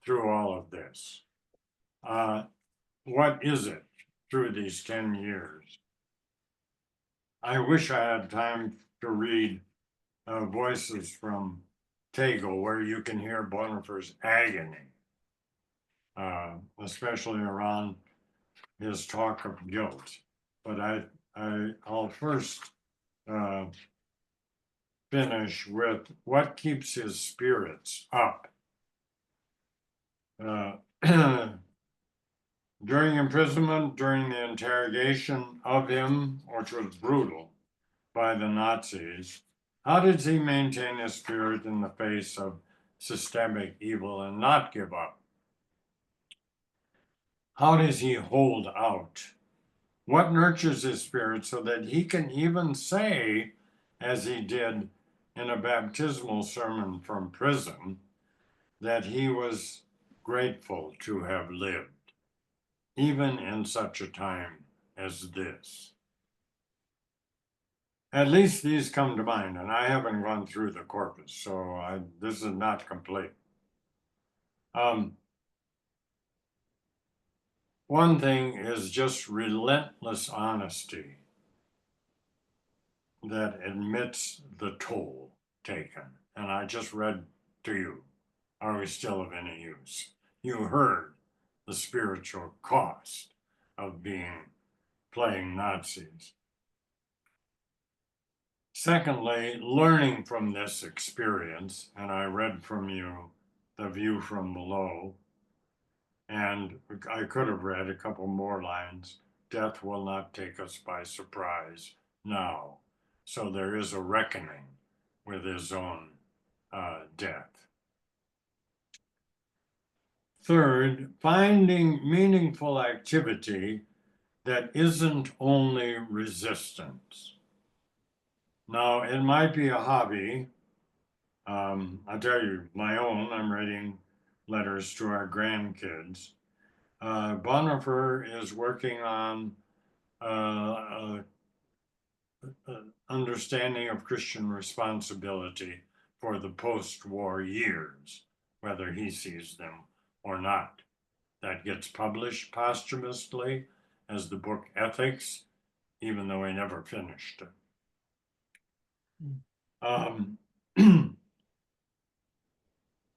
through all of this. What is it through these 10 years? I wish I had time to read Voices from Tegel, where you can hear Bonhoeffer's agony, especially around his talk of guilt. But I'll first finish with what keeps his spirits up. During imprisonment, during the interrogation of him, which was brutal by the Nazis, how did he maintain his spirit in the face of systemic evil and not give up? How does he hold out? What nurtures his spirit so that he can even say, as he did in a baptismal sermon from prison, that he was grateful to have lived, even in such a time as this? At least these come to mind, and I haven't gone through the corpus, so this is not complete. One thing is just relentless honesty that admits the toll taken. And I just read to you, are we still of any use? You heard the spiritual cost of playing Nazis. Secondly, learning from this experience, and I read from you The View from Below, and I could have read a couple more lines. Death will not take us by surprise now. So there is a reckoning with his own death. Third, finding meaningful activity that isn't only resistance. Now, it might be a hobby. I'll tell you, my own, I'm writing letters to our grandkids. Bonhoeffer is working on understanding of Christian responsibility for the post-war years, whether he sees them or not. That gets published posthumously as the book Ethics, even though he never finished it.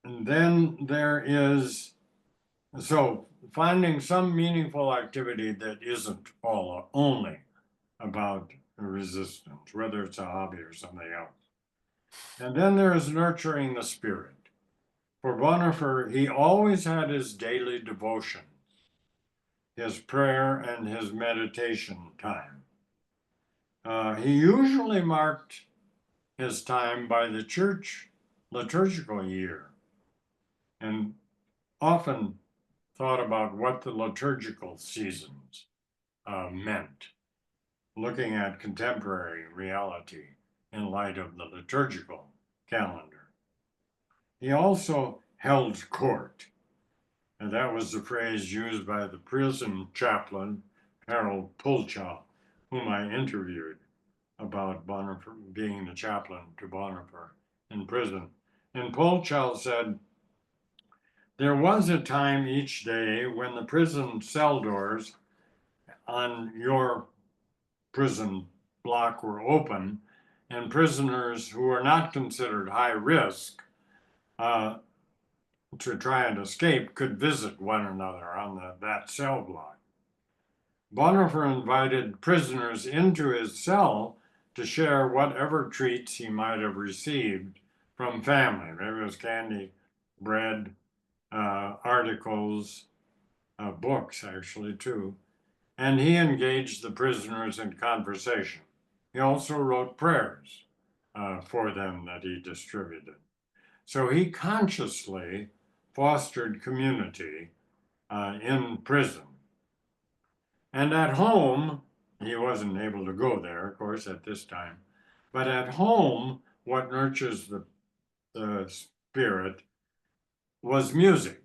And then there is, so finding some meaningful activity that isn't only about resistance, whether it's a hobby or something else. And then there is nurturing the spirit. For Bonhoeffer, he always had his daily devotions, his prayer and his meditation time. He usually marked his time by the church liturgical year and often thought about what the liturgical seasons meant, looking at contemporary reality in light of the liturgical calendar. He also held court, and that was the phrase used by the prison chaplain, Harold Pulchow, whom I interviewed about Bonhoeffer being the chaplain to Bonhoeffer in prison. And Pulchow said, there was a time each day when the prison cell doors on your prison block were open, and prisoners who were not considered high risk to try and escape could visit one another on that cell block. Bonhoeffer invited prisoners into his cell to share whatever treats he might have received from family. Maybe it was candy, bread, articles, books actually too. And he engaged the prisoners in conversation. He also wrote prayers for them that he distributed. So he consciously fostered community in prison. And at home, he wasn't able to go there, of course, at this time. But at home, what nurtures the spirit was music.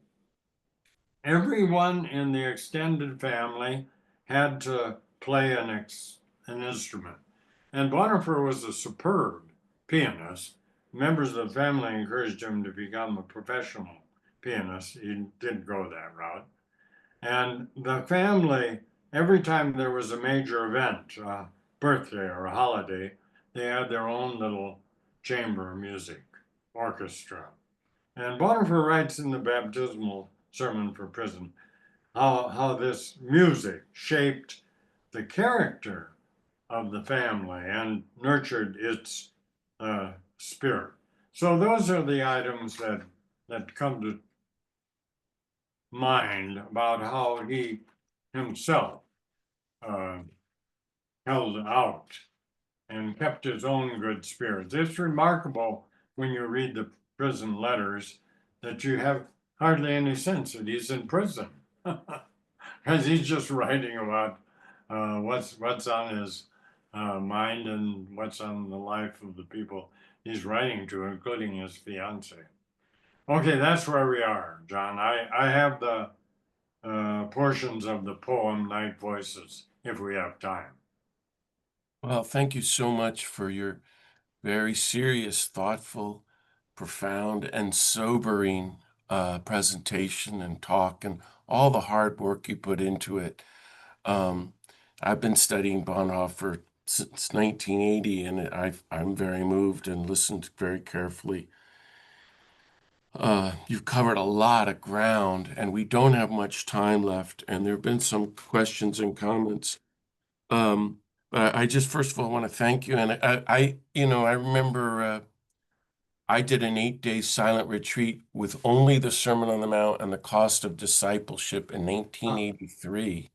Everyone in the extended family had to play an instrument. And Bonhoeffer was a superb pianist. Members of the family encouraged him to become a professional pianist. He didn't go that route. And the family, every time there was a major event, a birthday or a holiday, they had their own little chamber music orchestra. And Bonhoeffer writes in the baptismal sermon for prison how this music shaped the character of the family and nurtured its spirit. So those are the items that come to mind about how he himself uh, held out and kept his own good spirits. It's remarkable when you read the prison letters that you have hardly any sense that he's in prison, because he's just writing about what's on his mind and what's on the life of the people he's writing to, including his fiance. Okay, that's where we are, John. I have the portions of the poem Night Voices if we have time. Well, thank you so much for your very serious, thoughtful, profound, and sobering presentation and talk, and all the hard work you put into it. Um, I've been studying Bonhoeffer since 1980, and I'm very moved and listened very carefully. You've covered a lot of ground, and we don't have much time left, and there have been some questions and comments. Um, but I just, first of all, want to thank you. And I remember I did an 8-day silent retreat with only the Sermon on the Mount and the cost of discipleship in Oh, 1983.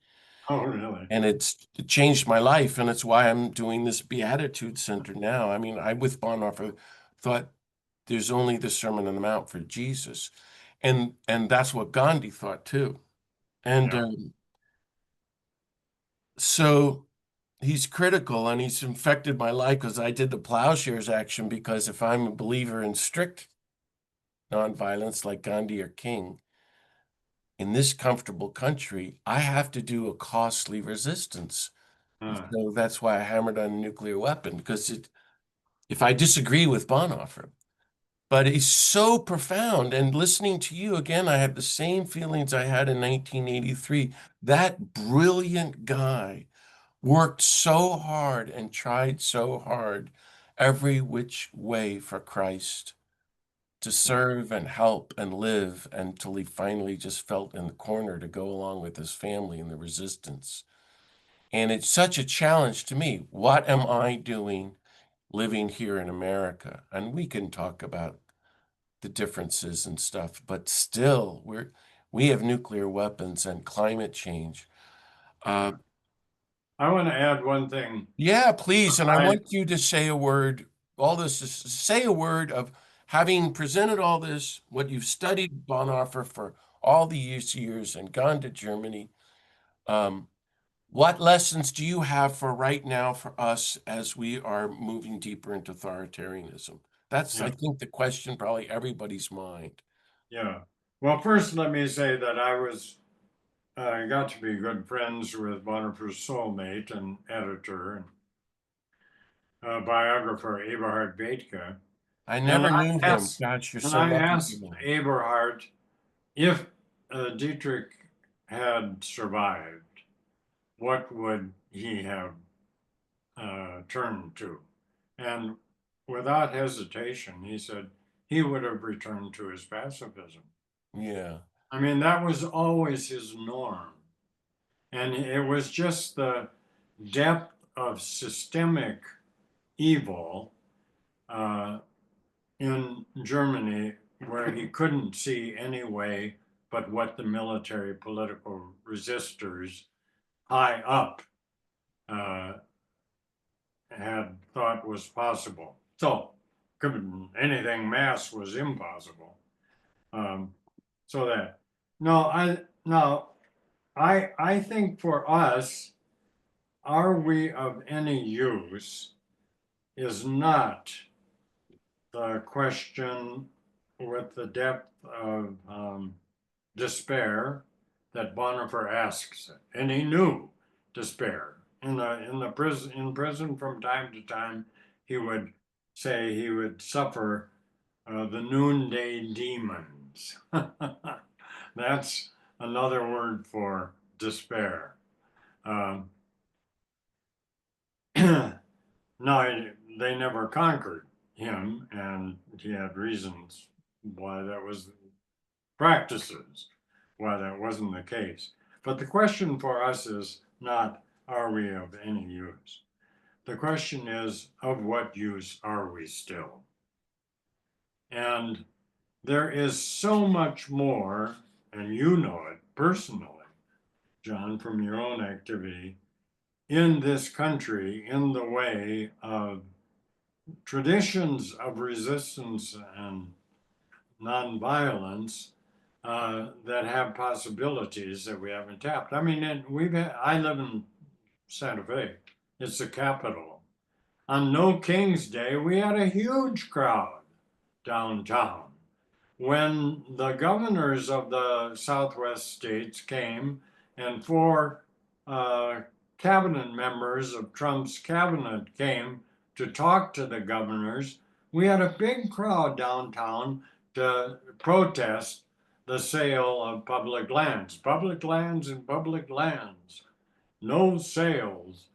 oh, really? And it changed my life. And it's why I'm doing this Beatitude Center now. I mean, I, with Bonhoeffer, thought there's only the Sermon on the Mount for Jesus. And that's what Gandhi thought too. And Yeah. so he's critical and he's infected my life because I did the plowshares action, because if I'm a believer in strict nonviolence like Gandhi or King in this comfortable country, I have to do a costly resistance. Uh, So that's why I hammered on a nuclear weapon, because if I disagree with Bonhoeffer, but he's so profound. And listening to you again, I have the same feelings I had in 1983. That brilliant guy worked so hard and tried so hard every which way for Christ to yeah. serve and help and live until he finally just felt in the corner to go along with his family in the resistance. And it's such a challenge to me. What am I doing living here in America? And we can talk about the differences and stuff, but still we have nuclear weapons and climate change. Uh, I want to add one thing. yeah, please. And I I, want you to say a word, all this is say a word of having presented all this, what you've studied Bonhoeffer for all the years and gone to Germany. Um, what lessons do you have for right now for us as we are moving deeper into authoritarianism? That's, I yeah, think, the question probably everybody's mind. yeah. Well, first, let me say that I got to be good friends with Bonhoeffer's soulmate and editor and biographer, Eberhard Bethke. I And never knew him. asked, Gosh, you're and so I lucky to asked know him. Eberhard if Dietrich had survived, what would he have turned to? And without hesitation, he said he would have returned to his pacifism. Yeah, I mean, that was always his norm. And it was just the depth of systemic evil uh, in Germany where he couldn't see any way but what the military political resistors high up uh, had thought was possible. So anything mass was impossible. Um, so that no, I think for us, are we of any use is not the question with the depth of despair that Bonhoeffer asks, and he knew despair. In prison from time to time, he would say he would suffer the noonday demons. That's another word for despair. Um, no, they never conquered him, and he had reasons why that was practices, why that wasn't the case. But the question for us is not, are we of any use? The question is, of what use are we still? And there is so much more, and you know it personally, John, from your own activity in this country in the way of traditions of resistance and nonviolence that have possibilities that we haven't tapped. I mean, I live in Santa Fe. It's the capital. On No King's Day, we had a huge crowd downtown. When the governors of the Southwest states came and four uh, cabinet members of Trump's cabinet came to talk to the governors, we had a big crowd downtown to protest the sale of public lands and public lands, no sales.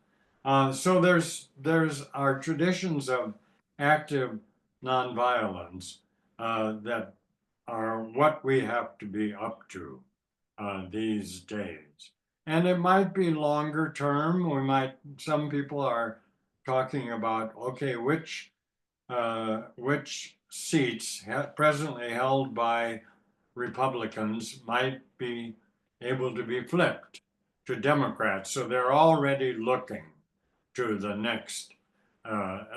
So there's our traditions of active nonviolence that are what we have to be up to these days. And it might be longer term. Some people are talking about, okay, which seats presently held by Republicans might be able to be flipped to Democrats. So they're already looking to the next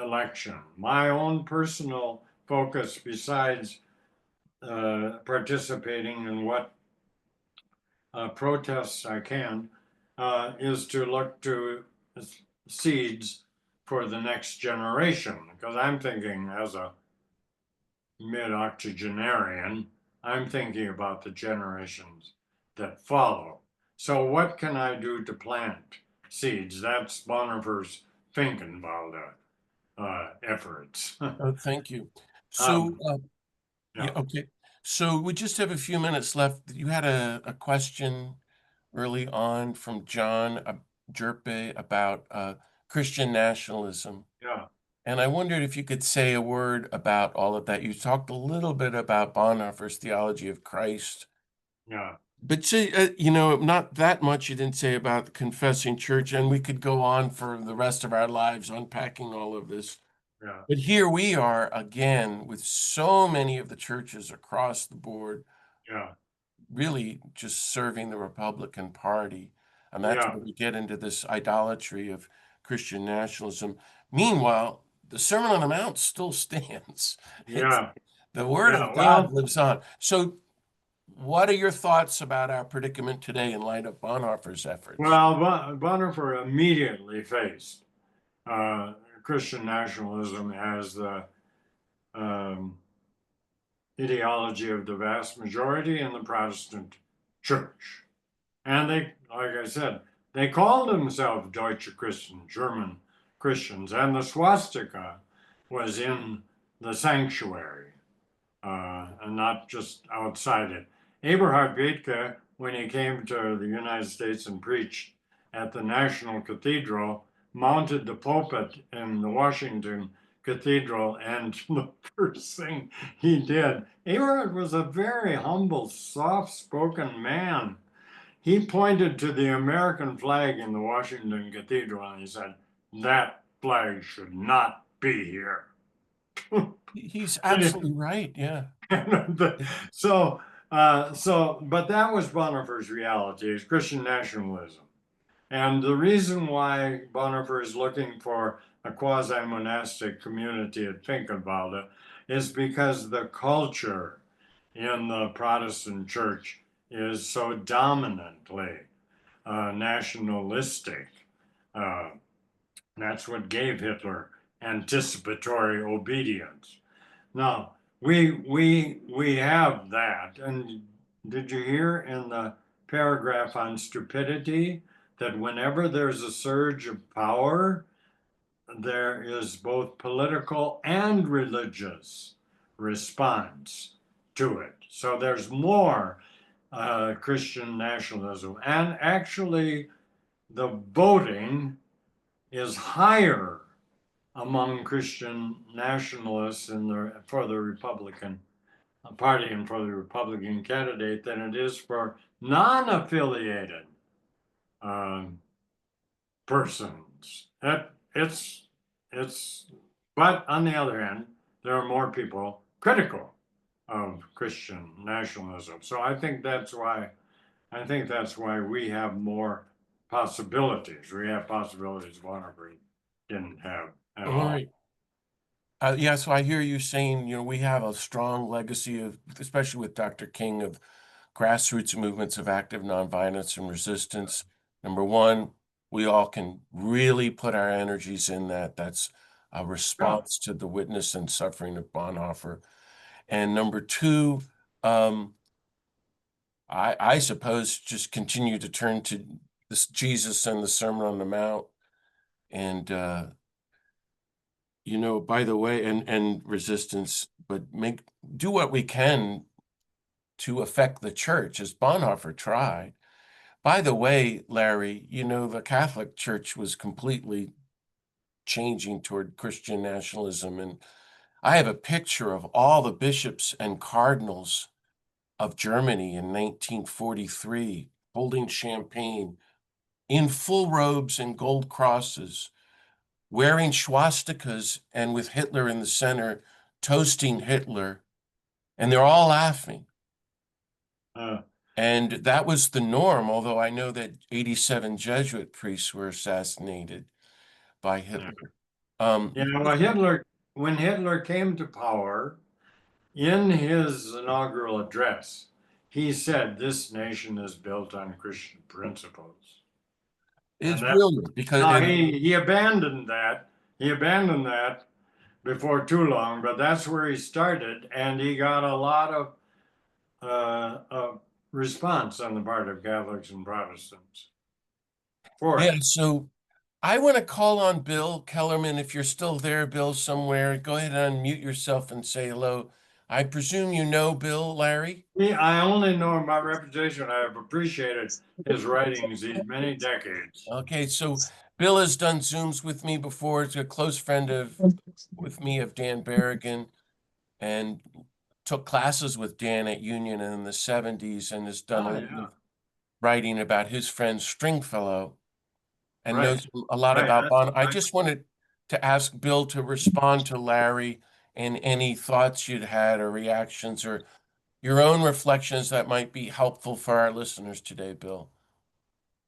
election. My own personal focus, besides participating in what protests I can, is to look to seeds for the next generation. Because I'm thinking, as a mid-octogenarian, I'm thinking about the generations that follow. So, what can I do to plant seeds? That's Bonhoeffer's Finkenwalde efforts. Oh, thank you. um, So, yeah, yeah, okay. So we just have a few minutes left. You had a question early on from John Jerpe about Christian nationalism. yeah, And I wondered if you could say a word about all of that. You talked a little bit about Bonhoeffer's theology of Christ, yeah, but say, not that much you didn't say about the confessing church, and we could go on for the rest of our lives unpacking all of this. yeah, But here we are again with so many of the churches across the board yeah, really just serving the Republican Party. And that's yeah, where we get into this idolatry of Christian nationalism. Meanwhile, the Sermon on the Mount still stands. It's yeah, the Word yeah. of God Well, lives on. So, what are your thoughts about our predicament today in light of Bonhoeffer's efforts? Bonhoeffer immediately faced uh, Christian nationalism as the um, ideology of the vast majority in the Protestant church. And they, like I said, they called themselves Deutsche Christen, German Christians, and the swastika was in the sanctuary and not just outside it. Eberhard Bethke, when he came to the United States and preached at the National Cathedral, mounted the pulpit in the Washington Cathedral, and the first thing he did, Eberhard was a very humble, soft spoken man. He pointed to the American flag in the Washington Cathedral and he said, "That flag should not be here." He's And absolutely right. Yeah. so, but that was Bonhoeffer's reality, is Christian nationalism. And the reason why Bonhoeffer is looking for a quasi-monastic community at Finkenwalde is because the culture in the Protestant church is so dominantly nationalistic. Uh, that's what gave Hitler anticipatory obedience. Now, we have that. And did you hear in the paragraph on stupidity that whenever there's a surge of power, there is both political and religious response to it. So there's more Christian nationalism. And actually, the voting is higher among Christian nationalists for the Republican Party and for the Republican candidate than it is for non-affiliated um, persons. It's, but on the other hand, there are more people critical of Christian nationalism. So I think that's why we have more possibilities. We have possibilities Bonhoeffer didn't have at All all. right. Yeah, so I hear you saying, we have a strong legacy of, especially with Dr. King, of grassroots movements of active nonviolence and resistance. Number one, we all can really put our energies in that. That's a Yeah. response to the witness and suffering of Bonhoeffer. And number two, um, I suppose just continue to turn to this Jesus and the Sermon on the Mount, and by the way, and resistance, but do what we can to affect the church, as Bonhoeffer tried. By the way, Larry, the Catholic Church was completely changing toward Christian nationalism, and I have a picture of all the bishops and cardinals of Germany in 1943 holding champagne in full robes and gold crosses, wearing swastikas and with Hitler in the center, toasting Hitler, and they're all laughing. Uh, And that was the norm, although I know that 87 Jesuit priests were assassinated by yeah. Hitler. Well, when Hitler came to power, in his inaugural address, he said, "This nation is built on Christian principles." It's And that brilliant because, now and he abandoned that. He abandoned that before too long, but that's where he started, and he got a lot of response on the part of Catholics and Protestants for yeah, it. so I want to call on Bill Kellerman. If you're still there, Bill, somewhere, go ahead and unmute yourself and say hello. I presume you know Bill, Larry? I only know him by reputation. I have appreciated his writings these many decades. Okay, so Bill has done Zooms with me before. He's a close friend with me of Dan Berrigan, and took classes with Dan at Union in the 70s, and has done a Oh, lot yeah. of writing about his friend Stringfellow, and Right. knows a lot Right. about That's Bonn. I right. just wanted to ask Bill to respond to Larry and any thoughts you'd had or reactions or your own reflections that might be helpful for our listeners today, Bill.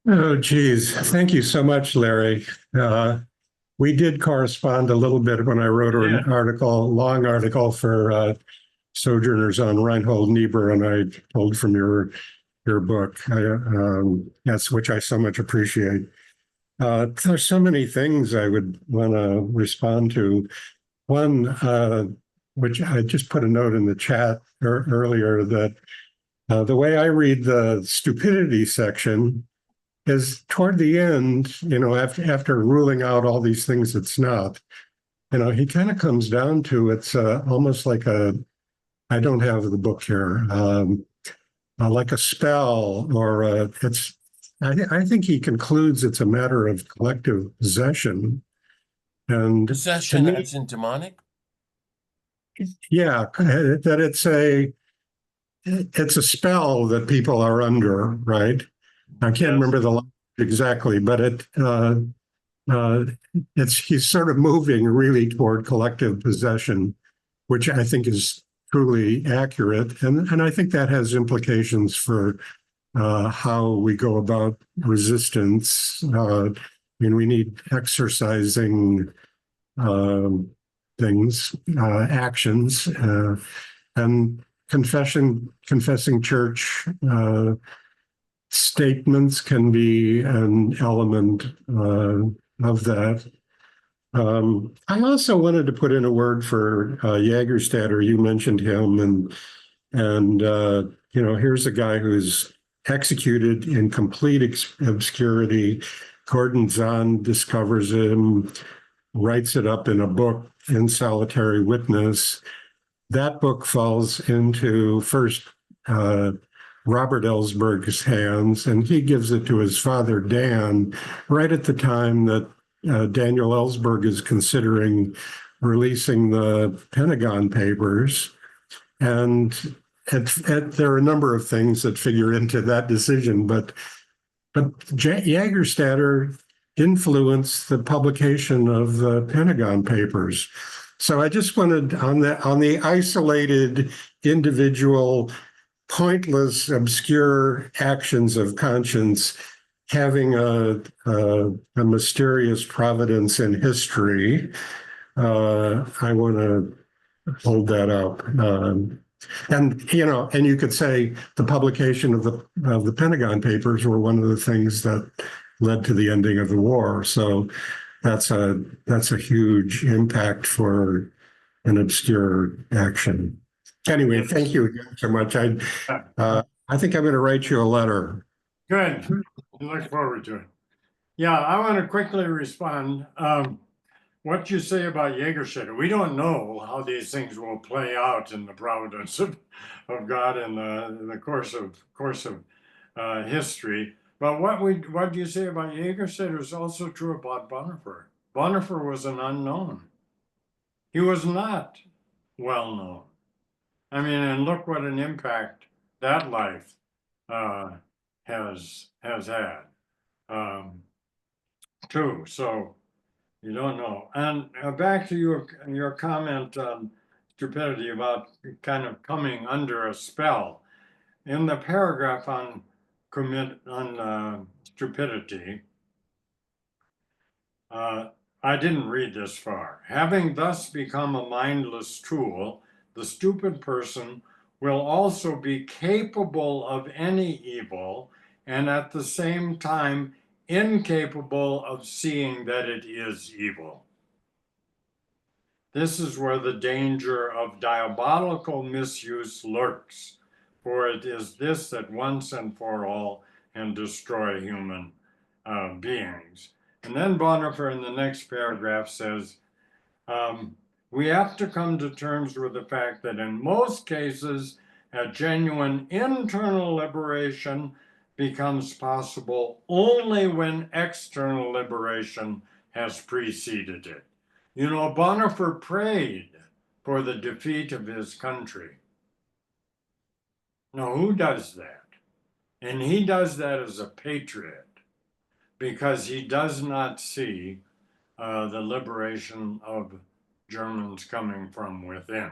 Oh, geez. Thank you so much, Larry. We did correspond a little bit when I wrote Yeah. an article, long article for Sojourners on Reinhold Niebuhr, and I pulled from your book. That's which I so much appreciate. There's so many things I would want to respond to. One, which I just put a note in the chat earlier, that the way I read the stupidity section is toward the end, after ruling out all these things it's not, he kind of comes down to it's almost like I don't have the book here, like a spell, or I think he concludes it's a matter of collective possession. And to Possession me, as in demonic? yeah, that it's a spell that people are under, right? I can't Yes. remember the language exactly, but uh, he's sort of moving really toward collective possession, which I think is truly accurate, and I think that has implications for how we go about resistance. We need exercising um, things, actions, and confessing church statements can be an element of that. I also wanted to put in a word for Jagerstatter. You mentioned him, and here's a guy who's executed in complete obscurity. Gordon Zahn discovers him, writes it up in a book in Solitary Witness. That book falls into first Robert Ellsberg's hands, and he gives it to his father, Dan, right at the time that Daniel Ellsberg is considering releasing the Pentagon Papers. And there are a number of things that figure into that decision, but Jagerstatter influenced the publication of the Pentagon Papers. So I just wanted on the isolated individual, pointless, obscure actions of conscience having a mysterious providence in history. I want to hold that up. And and you could say the publication of the Pentagon Papers were one of the things that led to the ending of the war. So that's a huge impact for an obscure action. Anyway, thank you again so much. I think I'm going to write you a letter. Good. I look forward to it. Yeah, I want to quickly respond. What you say about Jägerstätter, we don't know how these things will play out in the providence of God in the course of history. But what you say about Jägerstätter is also true about Bonhoeffer. Bonhoeffer was an unknown. He was not well known. I mean, and look what an impact that life has had too. So you don't know. And back to your comment on stupidity about kind of coming under a spell. In the paragraph on stupidity, I didn't read this far. Having thus become a mindless tool, the stupid person will also be capable of any evil and at the same time incapable of seeing that it is evil. This is where the danger of diabolical misuse lurks, for it is this that once and for all can destroy human beings. And then Bonhoeffer in the next paragraph says, we have to come to terms with the fact that in most cases, a genuine internal liberation becomes possible only when external liberation has preceded it. You know, Bonhoeffer prayed for the defeat of his country. Now, who does that? And he does that as a patriot because he does not see the liberation of Germans coming from within,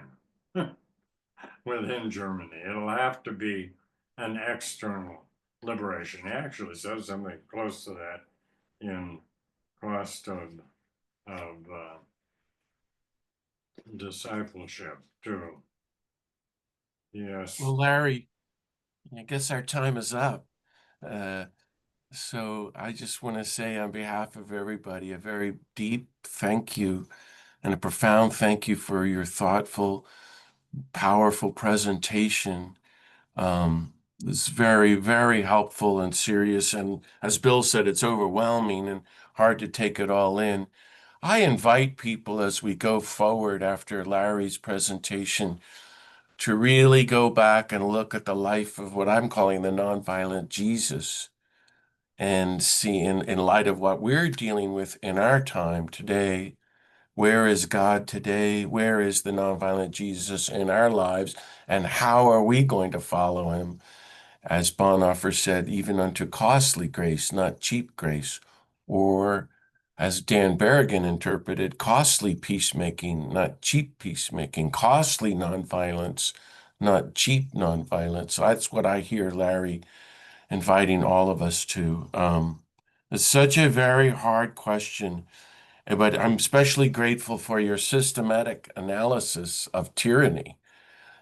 within Germany. It'll have to be an external liberation. He actually says something close to that in Cost of Discipleship, too. Yes. Well, Larry, I guess our time is up. So I just want to say on behalf of everybody, a very deep thank you and a profound thank you for your thoughtful, powerful presentation. It's very, very helpful and serious. And as Bill said, it's overwhelming and hard to take it all in. I invite people as we go forward after Larry's presentation to really go back and look at the life of what I'm calling the nonviolent Jesus and see in light of what we're dealing with in our time today, where is God today? Where is the nonviolent Jesus in our lives? And how are we going to follow him? As Bonhoeffer said, even unto costly grace, not cheap grace. Or as Dan Berrigan interpreted, costly peacemaking, not cheap peacemaking, costly nonviolence, not cheap nonviolence. So that's what I hear Larry inviting all of us to. It's such a very hard question, but I'm especially grateful for your systematic analysis of tyranny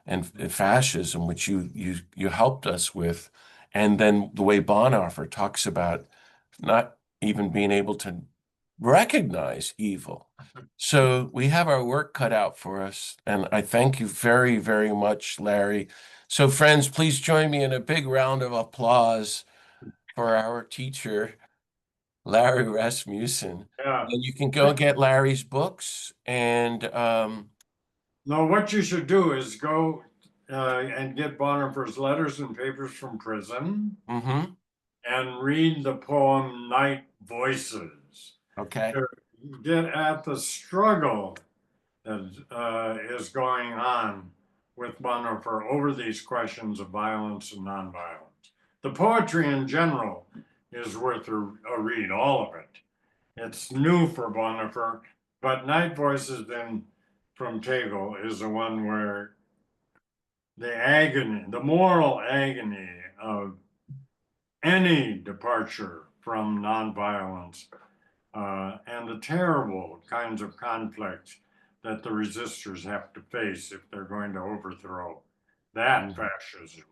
and fascism, which you helped us with, and then the way Bonhoeffer talks about not even being able to recognize evil. So we have our work cut out for us, and I thank you very, very much, Larry. So friends, please join me in a big round of applause for our teacher, Larry Rasmussen. Yeah. And you can go get Larry's books and No, what you should do is go and get Bonhoeffer's letters and papers from prison and read the poem Night Voices okay. to get at the struggle that is going on with Bonhoeffer over these questions of violence and nonviolence. The poetry in general is worth a read, all of it. It's new for Bonhoeffer, but Night Voices from Tegel is the one where the agony, the moral agony of any departure from nonviolence, and the terrible kinds of conflicts that the resistors have to face if they're going to overthrow that Mhm. fascism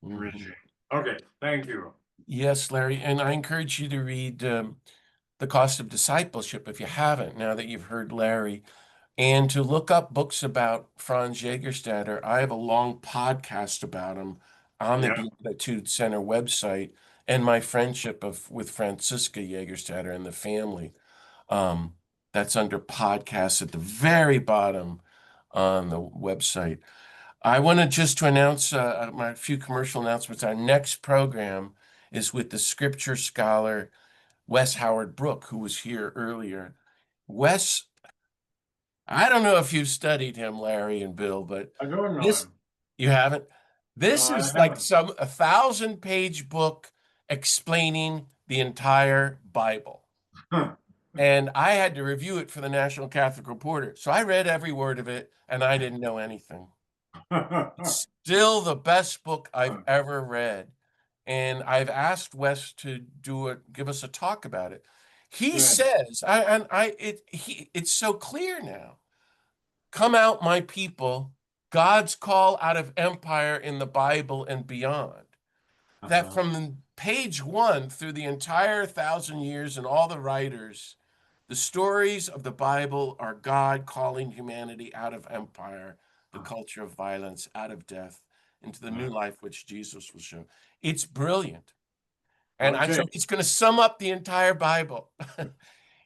Mhm. regime. Okay, thank you. Yes, Larry, and I encourage you to read The Cost of Discipleship if you haven't, now that you've heard Larry, and to look up books about Franz Jägerstätter. I have a long podcast about him on the Yeah, Beatitude Center website and my friendship with Franziska Jägerstätter and the family. Um, that's under podcasts at the very bottom on the website. I wanted just to announce my few commercial announcements. Our next program is with the scripture scholar Wes Howard Brook, who was here earlier. Wes, I don't know if you've studied him, Larry and Bill, but I don't know this, him. you haven't? No, This I is like haven't. a 1,000-page book explaining the entire Bible. And I had to review it for the National Catholic Reporter. So I read every word of it and I didn't know anything. It's still the best book I've ever read. And I've asked Wes to give us a talk about it. He Good. says, it's so clear now. Come out, my people, God's call out of empire in the Bible and beyond. That from page one through the entire 1,000 years and all the writers, the stories of the Bible are God calling humanity out of empire, the culture of violence, out of death, into the new life which Jesus will show. It's brilliant. And Okay. so it's going to sum up the entire Bible.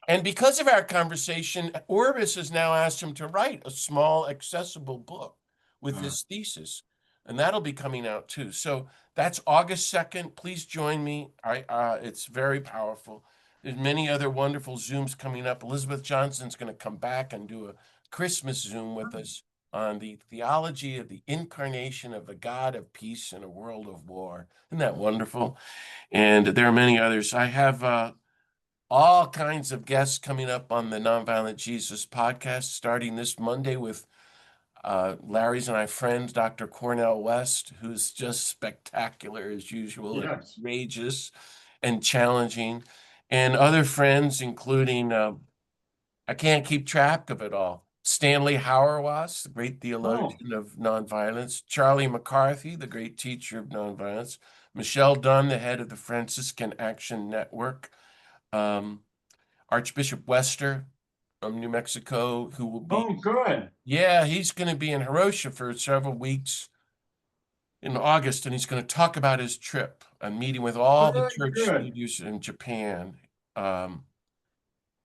And because of our conversation, Orbis has now asked him to write a small, accessible book with his thesis. And that'll be coming out too. So that's August 2nd. Please join me. It's very powerful. There's many other wonderful Zooms coming up. Elizabeth Johnson's going to come back and do a Christmas Zoom with us on the theology of the incarnation of the God of peace in a world of war. Isn't that wonderful? And there are many others. I have all kinds of guests coming up on the Nonviolent Jesus podcast, starting this Monday with Larry's and I friend, Dr. Cornell West, who's just spectacular as usual and Yes. courageous and challenging, and other friends, including, I can't keep track of it all. Stanley Hauerwas, the great Oh, theologian of nonviolence, Charlie McCarthy, the great teacher of nonviolence, Michelle Dunn, the head of the Franciscan Action Network, um, Archbishop Wester from New Mexico, who will be, oh, good. yeah, he's going to be in Hiroshima for several weeks in August, and he's going to talk about his trip and meeting with all the Very church good. leaders in Japan. Um,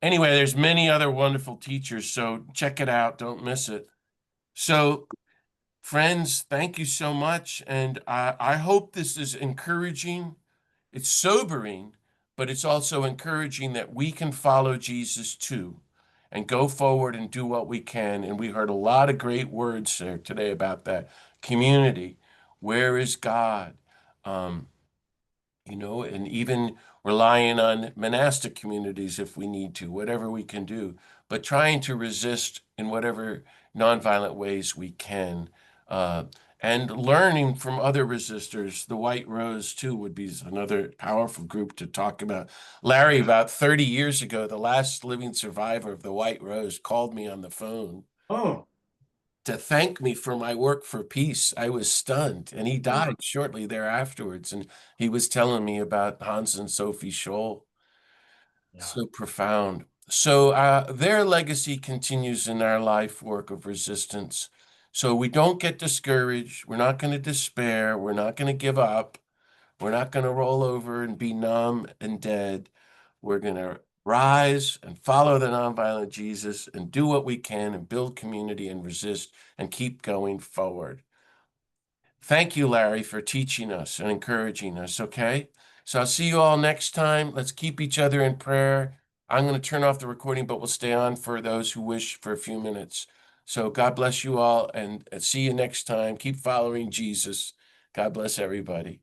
anyway, there's many other wonderful teachers, so check it out. Don't miss it. So, friends, thank you so much, and I hope this is encouraging. It's sobering, but it's also encouraging that we can follow Jesus too and go forward and do what we can. And we heard a lot of great words there today about that community. Where is God? Um, and even relying on monastic communities if we need to, whatever we can do, but trying to resist in whatever nonviolent ways we can. Uh, and learning from other resistors. The White Rose, too, would be another powerful group to talk about. Larry, about 30 years ago, the last living survivor of the White Rose, called me on the phone Oh, to thank me for my work for peace. I was stunned, and he died shortly thereafterwards. And he was telling me about Hans and Sophie Scholl. yeah. So profound. So their legacy continues in our life work of resistance. So we don't get discouraged. We're not going to despair. We're not going to give up. We're not going to roll over and be numb and dead. We're going to rise and follow the nonviolent Jesus and do what we can and build community and resist and keep going forward. Thank you, Larry, for teaching us and encouraging us. Okay. So I'll see you all next time. Let's keep each other in prayer. I'm going to turn off the recording, but we'll stay on for those who wish for a few minutes. So God bless you all and see you next time. Keep following Jesus. God bless everybody.